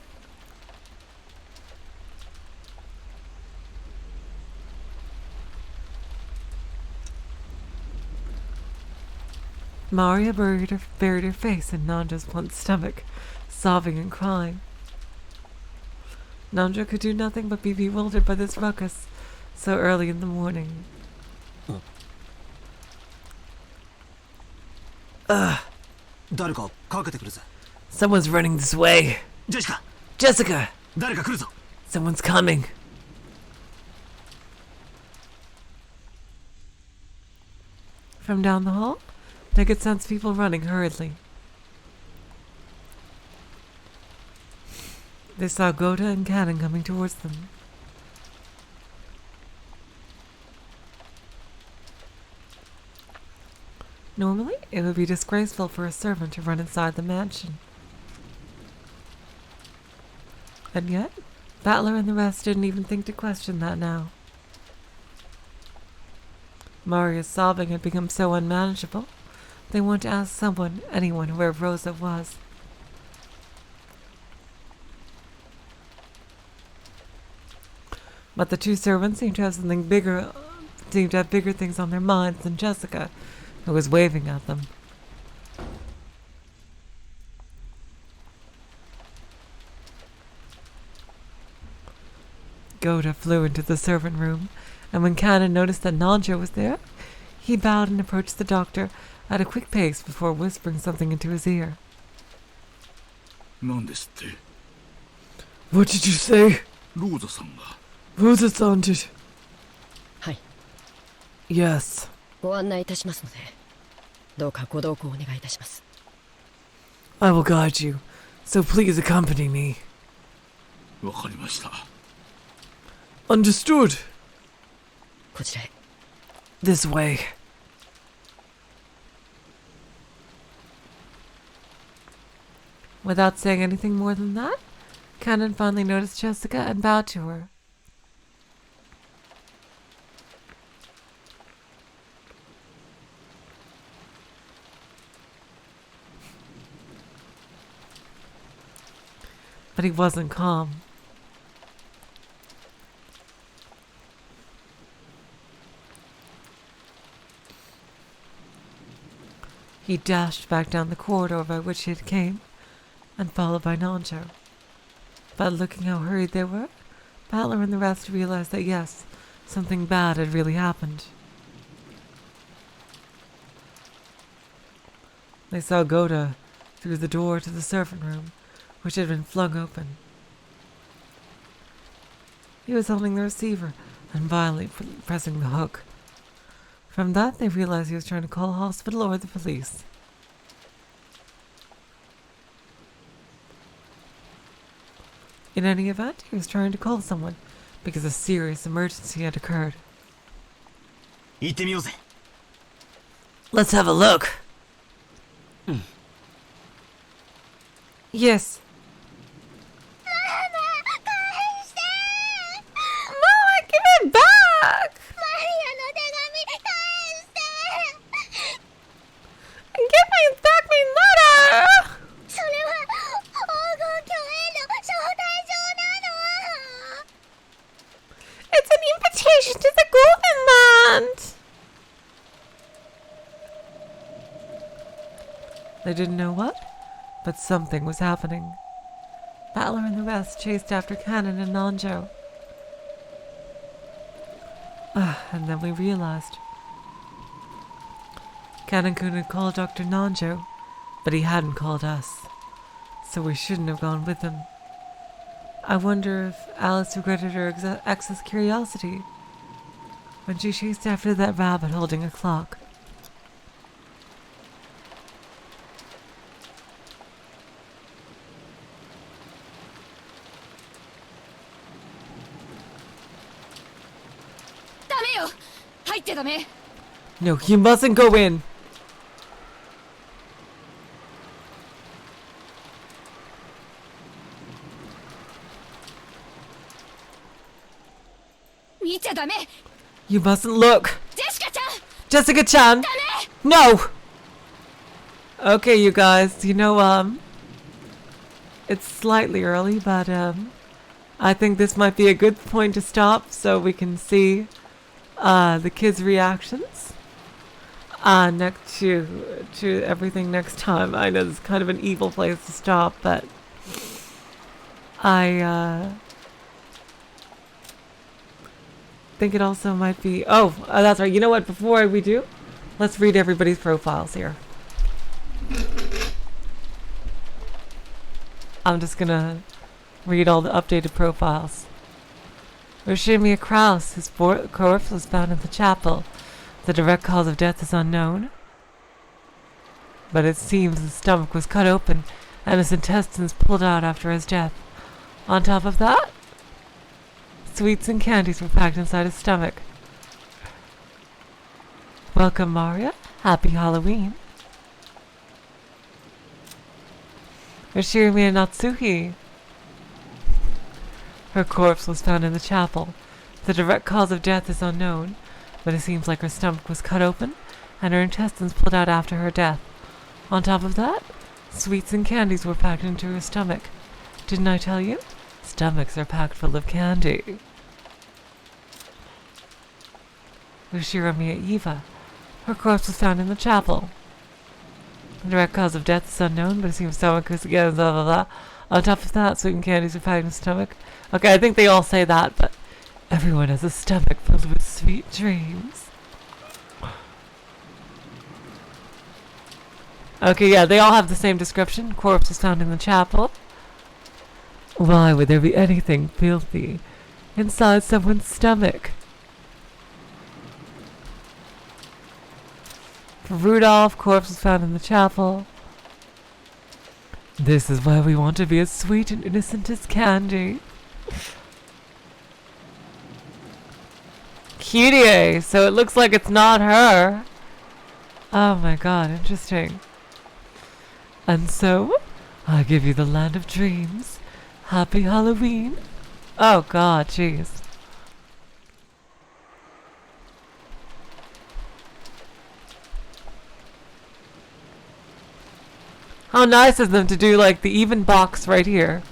Maria buried her face in Nanja's blunt stomach, sobbing and crying. Nanja could do nothing but be bewildered by this ruckus so early in the morning. Ugh. Someone's running this way. Jessica! Someone's coming. From down the hall, they could sense people running hurriedly. They saw Gota and Kanon coming towards them. Normally, it would be disgraceful for a servant to run inside the mansion. And yet, Battler and the rest didn't even think to question that now. Maria's sobbing had become so unmanageable, they wanted to ask someone, anyone, where Rosa was. But the two servants seemed to have bigger things on their minds than Jessica, who was waving at them. Gota flew into the servant room, and when Kanon noticed that Nanja was there, he bowed and approached the doctor at a quick pace before whispering something into his ear. What did you say? Rosa-san did. Hi. Yes. ご案内いたしますので、どうかご同行お願いいたします。I will guide you, so please accompany me. わかりました。Understood. こちらへ。This way. Without saying anything more than that, Kanon finally noticed Jessica and bowed to her. But he wasn't calm. He dashed back down the corridor by which he had came, and followed by Nanja. But looking how hurried they were, Battler and the rest realized that yes, something bad had really happened. They saw Gota through the door to the servant room, which had been flung open. He was holding the receiver and violently pressing the hook. From that, they realized he was trying to call a hospital or the police. In any event, he was trying to call someone because a serious emergency had occurred. Let's have a look. Yes. Mama, give it back! Give me back my letter! It's an invitation to the Golden Land! They didn't know what, but something was happening. Battler and the rest chased after Kanon and Nanjo. And then we realized. Kanon-kun had called Dr. Nanjo, but he hadn't called us, so we shouldn't have gone with him. I wonder if Alice regretted her excess curiosity when she chased after that rabbit holding a clock. No, you mustn't go in. You mustn't look. Jessica-chan! No! Okay, you guys, it's slightly early, but I think this might be a good point to stop so we can see the kids' reactions next to everything next time. I know this is kind of an evil place to stop, but I think it also might be... Oh, that's right. You know what? Before we do, let's read everybody's profiles here. I'm just gonna read all the updated profiles. Yoshimiya Kraus, his corpse was found in the chapel. The direct cause of death is unknown, but it seems his stomach was cut open and his intestines pulled out after his death. On top of that, sweets and candies were packed inside his stomach. Welcome, Maria. Happy Halloween. Yoshimiya Natsuhi. Her corpse was found in the chapel. The direct cause of death is unknown, but it seems like her stomach was cut open and her intestines pulled out after her death. On top of that, sweets and candies were packed into her stomach. Didn't I tell you? Stomachs are packed full of candy. Yoshimiya Eva. Her corpse was found in the chapel. The direct cause of death is unknown, but it seems stomach was again, blah blah blah. On top of that, sweet and candies are packed in the stomach. Okay, I think they all say that, but everyone has a stomach filled with sweet dreams. Okay, yeah, they all have the same description. Corpse was found in the chapel. Why would there be anything filthy inside someone's stomach? For Rudolph, corpse was found in the chapel. This is why we want to be as sweet and innocent as candy. Cutie, so it looks like it's not her. Oh my god, interesting. And so, I give you the land of dreams. Happy Halloween. Oh god, jeez. How nice of them to do like the even box right here.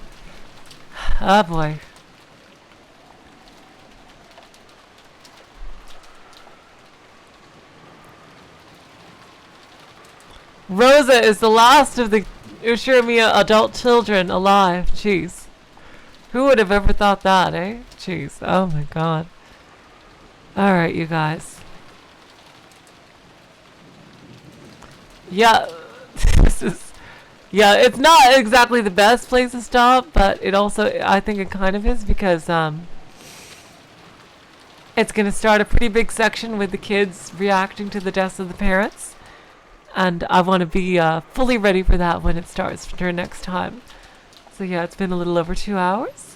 Ah boy. Rosa is the last of the Yoshimiya adult children alive. Jeez. Who would have ever thought that, eh? Jeez. Oh my god. Alright, you guys. Yeah. This is... Yeah, it's not exactly the best place to stop, but it also, I think it kind of is, because it's going to start a pretty big section with the kids reacting to the deaths of the parents. And I want to be fully ready for that when it starts for next time. So yeah, it's been a little over 2 hours.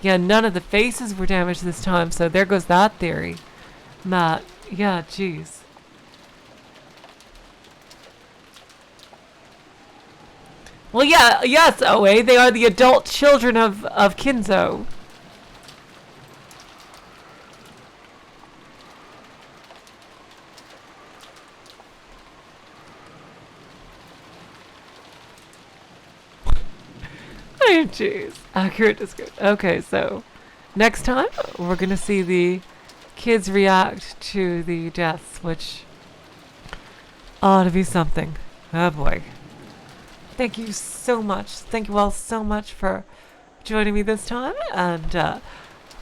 Yeah, none of the faces were damaged this time, so there goes that theory. Matt, yeah, jeez. Well, yeah, yes, Oe, they are the adult children of Kinzo. Oh, jeez. Accurate description. Okay, so next time we're going to see the kids react to the deaths, which ought to be something. Oh, boy. Thank you so much. Thank you all so much for joining me this time. And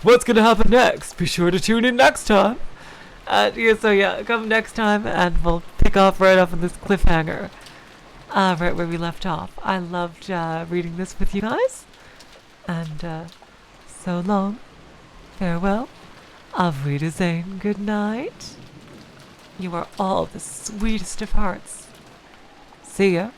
what's going to happen next? Be sure to tune in next time. Come next time and we'll pick off right up on this cliffhanger. Right where we left off. I loved reading this with you guys. And so long. Farewell. Auf Wiedersehen. Good night. You are all the sweetest of hearts. See ya.